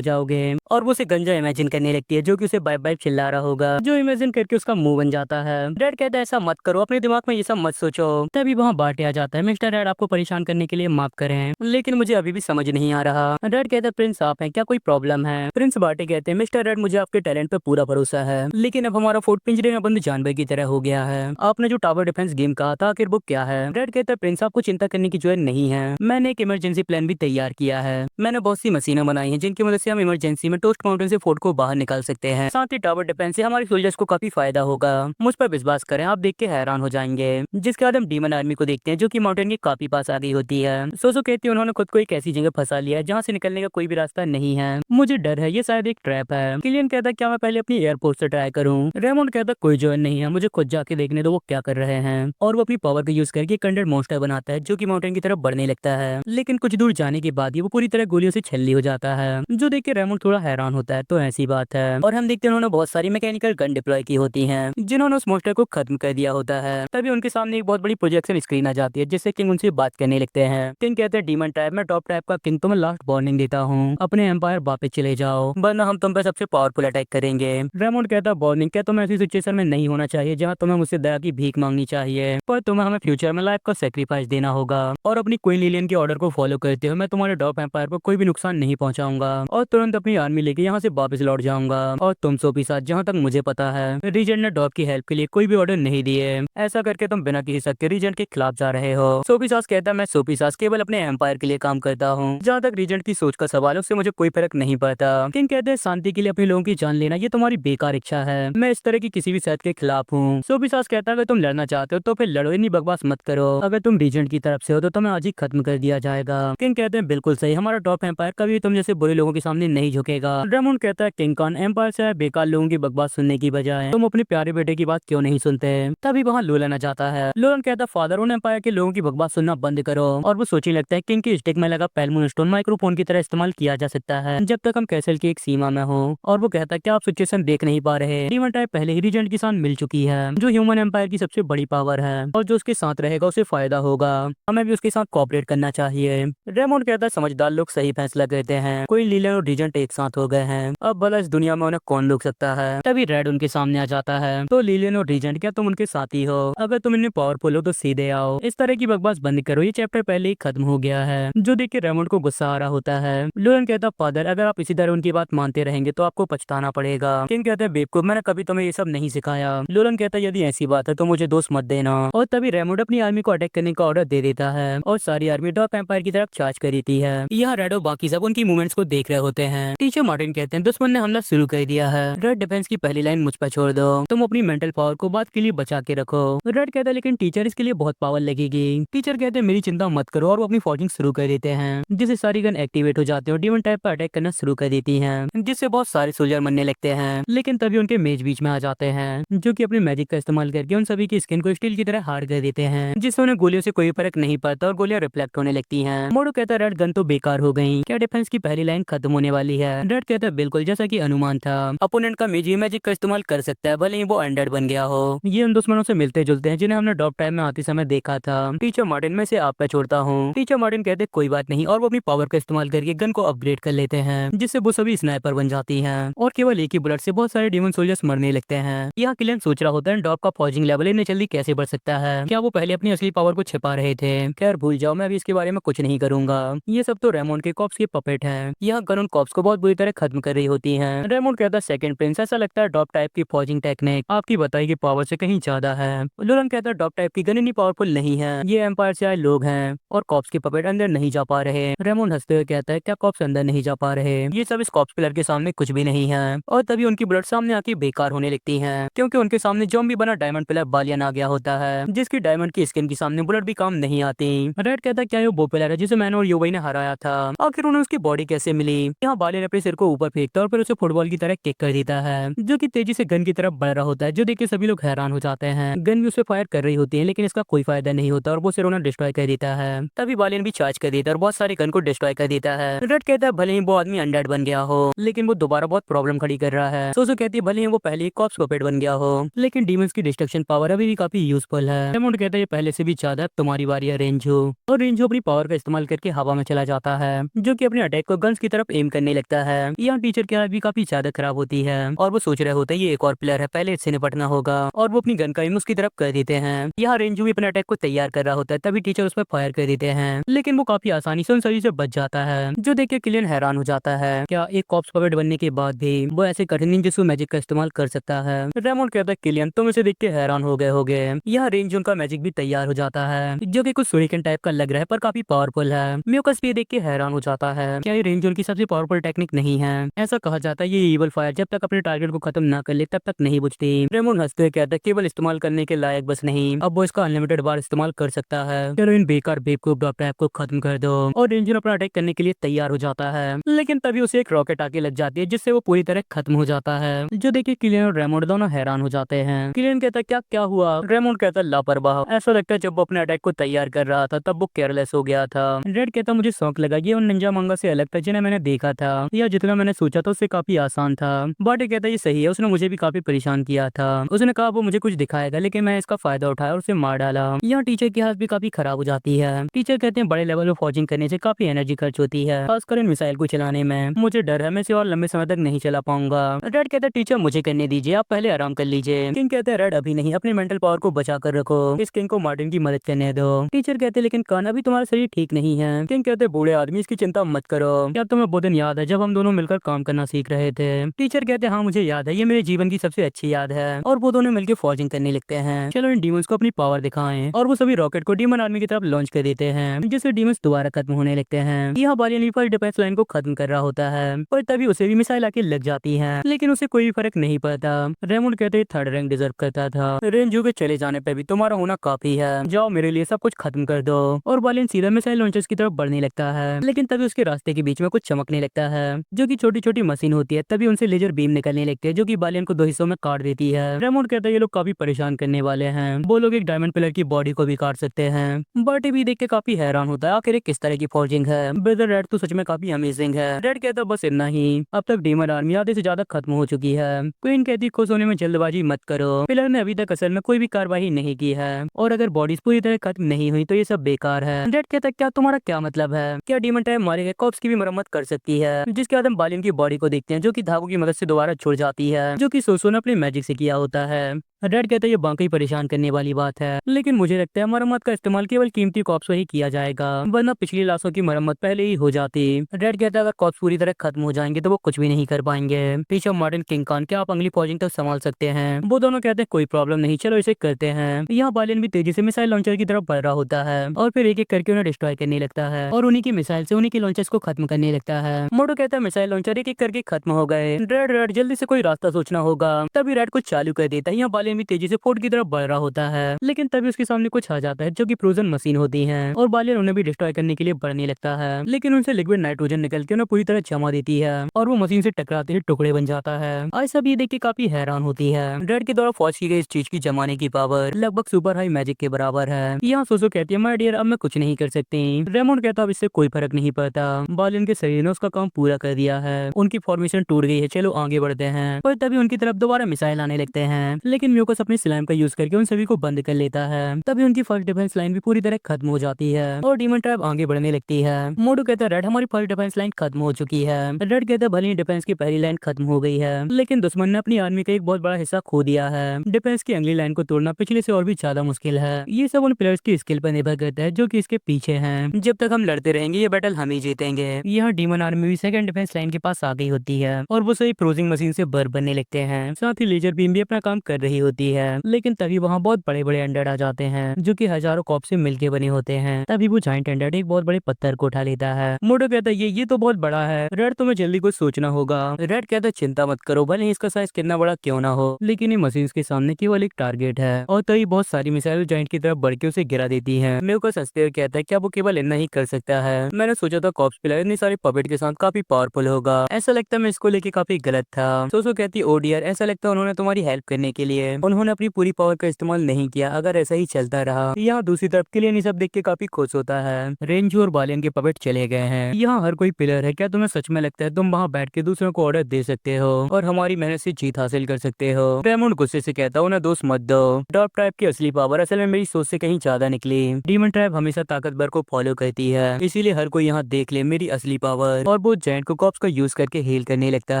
जाओगे। और वो उसे गंजा इमेजिन करने लगती है जो कि उसे बाय बाय चिल्ला रहा होगा, जो इमेजिन करके उसका मुंह बन जाता है। रेड कहता है ऐसा मत करो, अपने दिमाग में ये सब मत सोचो। तभी वहाँ बाटे आ जाता है, मिस्टर रेड आपको परेशान करने के लिए माफ करें, लेकिन मुझे अभी भी समझ नहीं आ रहा। रेड कहता है प्रिंस आप हैं क्या, कोई प्रॉब्लम है। प्रिंस बाटे कहते हैं मिस्टर रेड मुझे आपके टैलेंट पे पूरा भरोसा है, लेकिन अब हमारा फोर्ट पिंजरे में बंद जानवर की तरह हो गया है। आपने जो टावर डिफेंस गेम कहा था आखिर वो क्या है। रेड कहता है प्रिंस आपको चिंता करने की जरूरत नहीं है, मैंने एक इमरजेंसी प्लान भी तैयार किया है। मैंने बहुत सी मशीनें बनाई हैं जिनकी मदद से हम इमरजेंसी में टोस्ट माउंटेन से फोर्ट को बाहर निकाल सकते हैं। साथ ही टावर डिफेंस से हमारे सोल्जर्स को काफी फायदा होगा। मुझ पर विश्वास करें, आप देख के हैरान हो जाएंगे। जिसके बाद हम डीमन आर्मी को देखते हैं जो कि माउंटेन के काफी पास आ गई होती है। सोसो कहती है उन्होंने खुद को एक ऐसी जगह फंसा लिया है जहाँ से निकलने का कोई भी रास्ता नहीं है। मुझे डर है ये शायद एक ट्रैप है। किलियन कहता है क्या मैं पहले अपनी एयरपोर्ट से ट्राई करूँ। रेमोंड कहता है कोई जरूरत नहीं है, मुझे खुद जाके देखने दो वो क्या कर रहे हैं। और वो अपनी पावर का यूज करके कंडर मॉन्स्टर बनाता है जो कि माउंटेन की तरफ बढ़ने लगता है। लेकिन कुछ दूर जाने के बाद ही वो पूरी तरह गोलियों से छल्ली हो जाता है, जो देख के रेमोंड थोड़ा हैरान होता है। तो ऐसी बात है। और हम देखते हैं उन्होंने बहुत सारी मैकेनिकल गन डिप्लॉय की होती हैं जिन्होंने उस मॉन्स्टर को खत्म कर दिया होता है। तभी उनके सामने एक बहुत बड़ी प्रोजेक्शन स्क्रीन आ जाती है जिससे किंग उनसे बात करने लगते हैं। किंग कहते हैं डीमन टाइप में टॉप टाइप का किंग, तुम्हें लास्ट वार्निंग देता हूँ, अपने एम्पायर वापस चले जाओ वरना हम तुम पर सबसे पावरफुल अटैक करेंगे। रेमोंड कहता है वार्निंग क्या, तुम्हें ऐसी सिचुएशन में नहीं होना चाहिए जहाँ तुम्हें मुझसे दया की भीख मांगनी चाहिए, पर तुम्हें हमें फ्यूचर में लाइफ का सेक्रीफाइस देना होगा। और अपनी क्वीन लिलियन के ऑर्डर को फॉलो करते हुए मैं तुम्हारे टॉप एम्पायर को कोई भी नुकसान नहीं पहुंचाऊंगा और तुरंत अपनी आर्मी लेके यहाँ से वापस लौट जाऊंगा। और तुम सोफी साथ, जहाँ तक मुझे पता है रीजेंट ने डॉप की हेल्प के लिए कोई भी ऑर्डर नहीं दिए, ऐसा करके तुम बिना किसी शक के रीजेंट के खिलाफ जा रहे हो। सोफी सास कहता है मैं सोफी सास केवल अपने एम्पायर के लिए काम करता हूँ, जहाँ तक रीजेंट की सोच का सवाल है उससे मुझे कोई फर्क नहीं पड़ता। किंग कहते हैं शांति के लिए अपने लोगों की जान लेना ये तुम्हारी बेकार इच्छा है, मैं इस तरह की किसी भी शर्त के खिलाफ हूँ। सोफी सास कहता है अगर तुम लड़ना चाहते हो तो फिर लड़ो, इतनी बकवास मत करो, अगर तुम रीजेंट की तरफ से हो तो तुम्हें आज ही खत्म कर दिया जाएगा। किंग कहते हैं बिल्कुल सही, हमारा टॉप एम्पायर कभी तुम जैसे बुरे लोगों के सामने नहीं झुकेगा। रेमोंड कहता है किंग कॉन एम्पायर से बेकार लोगों की बकवास सुनने की बजाय तुम अपने प्यारे बेटे की बात क्यों नहीं सुनते। तभी वहाँ लोलन आ जाता है। लोलन कहता है फादर उन एम्पायर के लोगों की बकवास सुनना बंद करो। और वो सोचने लगता है किंग की स्टिक में लगा पेलमून स्टोन माइक्रोफोन की तरह इस्तेमाल किया जा सकता है जब तक हम कैसल की एक सीमा में हो। और वो कहता है क्या आप सिचुएशन देख नहीं पा रहे, डीमन टाइप पहले ही रीजेंट के साथ मिल चुकी है जो ह्यूमन एम्पायर की सबसे बड़ी पावर है, और जो उसके साथ रहेगा उसे फायदा होगा, हमें भी उसके साथ कोऑपरेट करना चाहिए। रेमोंड कहता है समझदार लोग सही फैसला करते हैं, कोई लीलन और रीजेंट एक साथ हो गए हैं, अब भला इस दुनिया में उन्हें कौन रोक सकता है। तभी रेड उनके सामने आ जाता है। तो लीलन और रीजेंट क्या तुम उनके साथी हो, अगर तुम इन्हें पावरफुल हो तो सीधे आओ, इस तरह की बकवास बंद करो, ये चैप्टर पहले ही खत्म हो गया है। जो देख के रेमोंड को गुस्सा आ रहा होता है। लोलन कहता फादर अगर आप इसी तरह उनकी बात मानते रहेंगे तो आपको पछताना पड़ेगा। किंग कहते हैं बेवकूफ, मैंने कभी तुम्हें ये सब नहीं सिखाया। लोलन कहता है यदि ऐसी बात है तो मुझे दोस्त मत देना। और तभी रेमोंड अपनी आर्मी को अटैक करने का ऑर्डर दे देता है और सारी आर्मी डॉप एम्पायर की तरफ चार्ज कर देती है। यहाँ रेड और बाकी सब उनकी मूवमेंट्स को देख रहे होते हैं। टीचर मार्टिन कहते हैं दुश्मन ने हमला शुरू कर दिया है, रेड डिफेंस की पहली लाइन मुझ पर छोड़ दो, तुम अपनी मेंटल पावर को बात के लिए बचा के रखो। रेड कहता है लेकिन टीचर इसके लिए बहुत पावर लगेगी। टीचर कहते हैं मेरी चिंता मत करो, और वो अपनी फॉर्जिंग शुरू कर देते हैं जिससे सारी गन एक्टिवेट हो जाते हैं और डीमन टाइप पर अटैक करना शुरू कर देती हैं, जिससे बहुत सारे सोल्जर मरने लगते हैं। लेकिन तभी उनके मेज बीच में आ जाते हैं जो कि अपने मैजिक का इस्तेमाल करके उन सभी की स्किन को स्टील की तरह हार्ड कर देते हैं, जिससे उन्हें गोलियों से कोई फर्क नहीं पड़ता और गोलियां रिफ्लेक्ट होने लगती हैं। मोडो कहता है रेड गन तो बेकार हो गई, क्या डिफेंस की पहली लाइन खत्म होने वाली है। रेड कहता है बिल्कुल जैसा कि अनुमान था, अपोनेंट का मेज मैजिक का इस्तेमाल कर सकता है भले ही वो अनडेड बन गया हो। ये उन दुश्मनों से मिलते जुलते हैं जिन्हें हमने ड्रॉप टाइम में आते समय देखा था। टीचर मार्टिन में से आप पे छोड़ता हूँ। टीचर मार्टिन कहते कोई बात नहीं, और वो अपनी पावर का इस्तेमाल करके गन को अपग्रेड कर लेते हैं जिससे वो सभी स्नाइपर बन जाती हैं और केवल एक ही बुलेट से बहुत सारे डीमन सोल्जर्स मरने लगते हैं। यहाँ किलियन सोच रहा होता है ड्रॉप का फॉर्जिंग लेवल इतने जल्दी कैसे बढ़ सकता है, क्या वो पहले अपनी असली पावर को छिपा रहे थे। खैर भूल जाओ, मैं अभी इसके बारे में कुछ नहीं करूंगा, ये सब तो रेमोंड के कॉप्स के पपेट हैं। यहाँ गन उन कॉप्स को बहुत बुरी तरह खत्म कर रही होती है। रेमोंड कहता है सेकंड प्रिंस ऐसा लगता है ड्रॉप टाइप की फॉर्जिंग टेक्निक आपकी बताई की पावर से कहीं ज्यादा है। लोलन कहता है ड्रॉप टाइप की गन इतनी पावरफुल नहीं है, ये एम्पायर से आए लोग हैं और कॉप्स के पपेट अंदर नहीं जा पा रहे। रेमोंड हंसते हुए कहता है क्या कॉप्स अंदर नहीं जा पा रहे, ये सब इस कॉप्स पिलर के सामने कुछ भी नहीं है। और तभी उनकी ब्लड सामने आके बेकार होने लगती है क्योंकि उनके सामने ज़ॉम्बी बना डायमंड पिलर बालियन आ गया होता है जिसकी डायमंड की स्किन के सामने बुलेट भी काम नहीं आती। रेड कहता है क्या ये वो पिलर है जिसे मैंने और युवई ने हराया था, आखिर उन्हें उसकी बॉडी कैसे मिली। यहाँ बालियन अपने सिर को ऊपर फेंकता है और फिर उसे फुटबॉल की तरह किक कर देता है जो कि तेजी से गन की तरफ बढ़ रहा होता है, जो देख के सभी लोग हैरान हो जाते हैं। गन भी उसे फायर कर रही होती है लेकिन इसका कोई फायदा नहीं होता और वो सिर उन्हें डिस्ट्रॉय कर देता है। तभी बालियन भी चार्ज कर देता है और बहुत सारी गन को डिस्ट्रॉय कर देता है। रेड कहता है भले ही वो आदमी अनडेड बन गया हो लेकिन वो दोबारा बहुत प्रॉब्लम खड़ी कर रहा है। सोसो कहती है भले ही वो पहले कॉप्स पपेट बन गया हो, लेकिन डीमंस की डिस्ट्रक्शन पावर अभी भी काफी यूजफुल है। रेमोंड कहता है ये पहले से भी ज्यादा, तुम्हारी बारी है रेंजो। और रेंजो अपनी पावर का इस्तेमाल करके हवा में चला जाता है, जो कि अपने अटैक को गन्स की तरफ एम करने लगता है। यहाँ टीचर की हालत भी काफी ज्यादा खराब होती है और वो सोच रहे होते हैं ये एक और प्लेयर है, पहले इससे निपटना होगा, और वो अपनी गन का एम उसकी तरफ कर देते हैं। यहाँ रेंजो भी अपने अटैक को तैयार कर रहा होता है, तभी टीचर उस पर फायर कर देते हैं, लेकिन वो काफी आसानी से उन सभी से बच जाता है, जो देख के किलियन हैरान हो जाता है, क्या एक कॉप्स पपेट बनने के बाद भी वो ऐसे कठिन निंजुत्सु मैजिक का इस्तेमाल कर सकता है। रेमोंड कहता है किलियन तुम इसे देख के हैरान हो गए होगे। यहाँ रेंजो का मैजिक भी तैयार हो जाता है, जो कि कुछ सुरिकन टाइप का लग रहा है पर काफी पावरफुल है। म्यूकस भी देख के हैरान हो जाता है, क्या ये रेंजर की सबसे पावरफुल टेक्निक नहीं है। ऐसा कहा जाता है ये इवल फायर जब तक अपने टारगेट को खत्म ना कर ले तब तक नहीं बुझती। रेमोंड हंसते हुए कहता है केवल इस्तेमाल करने के लायक बस नहीं, अब वो इसका अनलिमिटेड बार इस्तेमाल कर सकता है। चलो इन बेकार बेवकूफ ट्रैप को खत्म कर दो। और रेंजर अपना अटैक करने के लिए तैयार हो जाता है, लेकिन तभी उसे एक रॉकेट आके लग जाती है, जिससे वो पूरी तरह खत्म हो जाता है, जो देखिए किलियन और रेमोंड दोनों हैरान हो जाते हैं। किलियन कहता है क्या क्या हुआ। रेमोंड कहता है लापरवाह, ऐसा लगता है जब वो अपने अटैक को तैयार कर रहा था तब वो केयरलेस हो गया था। रेड कहता मुझे शौक लगा, ये उन निंजा मंगा से अलग था जिन्हें मैंने देखा था, या जितना मैंने सोचा था उससे काफी आसान था। बाटे कहता ये सही है, उसने मुझे भी काफी परेशान किया था। उसने कहा वो मुझे कुछ दिखाएगा, लेकिन मैं इसका फायदा उठाया और उसे मार डाला। यहाँ टीचर की हालत भी काफी खराब हो जाती है। टीचर कहते हैं बड़े लेवल पर फॉर्जिंग करने से काफी एनर्जी खर्च होती है, खासकर इन मिसाइल को चलाने में। मुझे डर है मैं इसे और लंबे समय तक नहीं चला पाऊंगा। रेड कहता है टीचर मुझे करने दीजिए, आप पहले आराम कर लीजिए। किंग कहते हैं रेड अभी नहीं, अपनी मेंटल पावर को बचा कर रखो, इस किंग को मार्टिन की मदद करने दो। टीचर कहते लेकिन कान अभी तुम्हारा शरीर ठीक नहीं है। किंग कहते बूढ़े आदमी इसकी चिंता मत करो, क्या तुम्हें वो दिन याद है जब हम दोनों मिलकर काम करना सीख रहे थे। टीचर कहते हाँ मुझे याद है, ये मेरे जीवन की सबसे अच्छी याद है। और वो दोनों मिलकर फॉर्जिंग करने लगते हैं। चलो इन डीमंस को अपनी पावर दिखाएं, और वो सभी रॉकेट को डीमन आर्मी की तरफ लॉन्च कर देते हैं, जिससे डीमंस दोबारा खत्म होने लगते हैं। यहाँ बालियन लीपर डिफेंस लाइन को खत्म कर रहा होता है, पर तभी उसे भी मिसाइल आके लग जाती है, लेकिन उसे कोई फर्क नहीं पड़ता। रेमोंड कहते थर्ड रैंक डिजर्व करता था, रेंजो के चले जाने पे भी तुम्हारा होना काफी है, जाओ मेरे लिए सब कुछ खत्म कर दो। और बालियन सीधा मिसाइल लॉन्चर्स की तरफ बढ़ने लगता है, लेकिन तभी उसके रास्ते के बीच में कुछ चमकने लगता है, जो कि छोटी छोटी मशीन होती है। तभी उनसे लेजर बीम निकलने लगते हैं, जो कि बालियन को दो हिस्सों में काट देती है। रेमोंड कहता है ये लोग काफी परेशान करने वाले हैं, वो लोग एक डायमंड पिलर की बॉडी को भी काट सकते हैं। बर्टी भी देख के काफी हैरान होता है, आखिर किस तरह की फॉर्जिंग है। ब्रदर रेड तो सच में काफी अमेजिंग है। रेड कहता है बस इतना ही, अब तक डीमन आर्मी आधे से ज्यादा खत्म हो चुकी है। क्वीन कहती खुश होने में जल्दबाजी मत करो, पिलर ने अभी तक असल में कोई भी कार्रवाई नहीं की है, और अगर बॉडीज पूरी तरह खत्म नहीं हुई तो ये सब बेकार है। रेड कहता है क्या तुम्हारा क्या मतलब है, क्या डीमन टाइप मारे गए कॉप्स की भी मरम्मत कर सकती है। जिसके बाद हम बालियन की बॉडी को देखते हैं, जो कि धागों की मदद से दोबारा छुड़ जाती है, जो कि सोसो ने अपने मैजिक से किया होता है। रेड कहता है ये बाकी परेशान करने वाली बात है, लेकिन मुझे लगता है मरम्मत का इस्तेमाल केवल कीमती कॉप्स पर ही किया जाएगा, वरना पिछली लाशों की मरम्मत पहले ही हो जाती। रेड कहता है अगर कॉप्स पूरी तरह खत्म हो जाएंगे तो वो कुछ भी नहीं कर पाएंगे। टीचर मार्टिन किंग खान क्या आप अगली फॉर्जिंग तक संभाल सकते हैं। वो दोनों कहते हैं कोई प्रॉब्लम नहीं, चलो इसे करते हैं। यहाँ बालियन भी तेजी से मिसाइल लॉन्चर की तरफ बढ़ रहा होता है, और फिर एक एक करके उन्हें डिस्ट्रॉय करने लगता है, और उन्हीं की मिसाइल से उन्हीं के लॉन्चर्स को खत्म करने लगता है। मोटो कहता है मिसाइल लॉन्चर एक एक करके खत्म हो गए। रेड जल्दी से कोई रास्ता सोचना होगा। तभी रेड कुछ चालू कर देता है। यहाँ बालियन भी तेजी से फोर्ट की तरफ बढ़ रहा होता है, लेकिन तभी उसके सामने कुछ आ जाता है, जो कि फ्रोजन मशीन होती है, और बालियन उन्हें भी डिस्ट्रॉय करने के लिए बढ़ने लगता है, लेकिन उनसे लिक्विड नाइट्रोजन निकल के उन्हें पूरी तरह जमा देती है, और वो मशीन से टकराते ही टुकड़े बन जाता है। आज सब ये देख के काफी हैरान होती है। रेड के द्वारा फौज की गई इस चीज की जमाने की पावर लगभग सुपर हाई मैजिक के बराबर है। यहाँ सोसो कहती है माय डियर अब मैं कुछ नहीं कर सकती। रेमोंड कहता अब इससे कोई फर्क नहीं पड़ता, बालियन के शरीर ने उसका काम पूरा कर दिया है, उनकी फॉर्मेशन टूट गई है, चलो आगे बढ़ते हैं। और तभी उनकी तरफ दोबारा मिसाइल आने लगते हैं, लेकिन म्यूकस अपनी स्लाइम का यूज करके उन सभी को बंद कर लेता है। तभी उनकी फर्स्ट डिफेंस लाइन भी पूरी तरह खत्म हो जाती है, और डीमन ट्राइब आगे बढ़ने लगती है। मोटो कहता है रेड हमारी फर्स्ट डिफेंस लाइन खत्म हो चुकी है। रेड कहता है भले ही डिफेंस की पहली लाइन खत्म हो गई है, लेकिन दुश्मन ने अपनी आर्मी का एक बहुत बड़ा हिस्सा खो दिया है। डिफेंस की अगली लाइन को तोड़ना पिछले से और भी ज्यादा मुश्किल है। ये सब उन प्लेयर्स की स्किल पर निर्भर करता है जो कि इसके पीछे हैं। जब तक हम लड़ते रहेंगे ये बैटल हम ही जीतेंगे। यहाँ डीमन आर्मी भी सेकंड डिफेंस लाइन के पास आ गई होती है, और वो सही फ्रोजिंग मशीन से बर्फ बनने लगते हैं। साथ ही लेजर बीम भी अपना काम कर रही होती है, लेकिन तभी वहाँ बहुत बड़े बड़े अंडर आ जाते हैं, जो कि हजारों कॉप से मिलके बने होते हैं। तभी वो जाइंट अंडर एक बहुत बड़े पत्थर को उठा लेता है। मोटो कहता है ये तो बहुत बड़ा है रेड, तुम्हें जल्दी कुछ सोचना होगा। रेड कहता है चिंता मत करो, भले ही इसका साइज कितना बड़ा क्यों ना हो, लेकिन ये मशीन के सामने केवल एक टारगेट है। और तभी बहुत सारी मिसाइल जाइंट की तरफ बढ़ के उसे गिरा देती है। मेरे को सस्ते हुए कहता है क्या वो केवल इतना ही कर सकता है। मैंने सोचा था कॉप्स प्लेयर इतनी सारी पपेट के साथ काफी पावरफुल होगा, ऐसा लगता है मैं इसको लेके काफी गलत था। सोसो कहती ओ डियर, ऐसा लगता है उन्होंने तुम्हारी हेल्प करने के लिए उन्होंने अपनी पूरी पावर का इस्तेमाल नहीं किया। अगर ऐसा ही चलता रहा। यहाँ दूसरी तरफ किलियन ये सब देख के काफी खुश होता है। रेंजो और बालियन के पपेट चले गए हैं। यहाँ हर कोई प्लेयर है। क्या तुम्हें सच में लगता है तुम वहाँ बैठ के दूसरों को ऑर्डर दे सकते हो और हमारी मेहनत से जीत हासिल कर सकते हो? रेमंड गुस्से से कहता, उन्हें दोस्त मत दो। डॉप ट्राइब की असली पावर असल में मेरी सोच से कहीं ज्यादा निकली। डीमन ट्राइब हमेशा ताकतवर को फॉलो करती है, इसीलिए हर कोई यहाँ देख ले मेरी असली पावर। और वो जायंट को कॉप्स का यूज करके हील करने लगता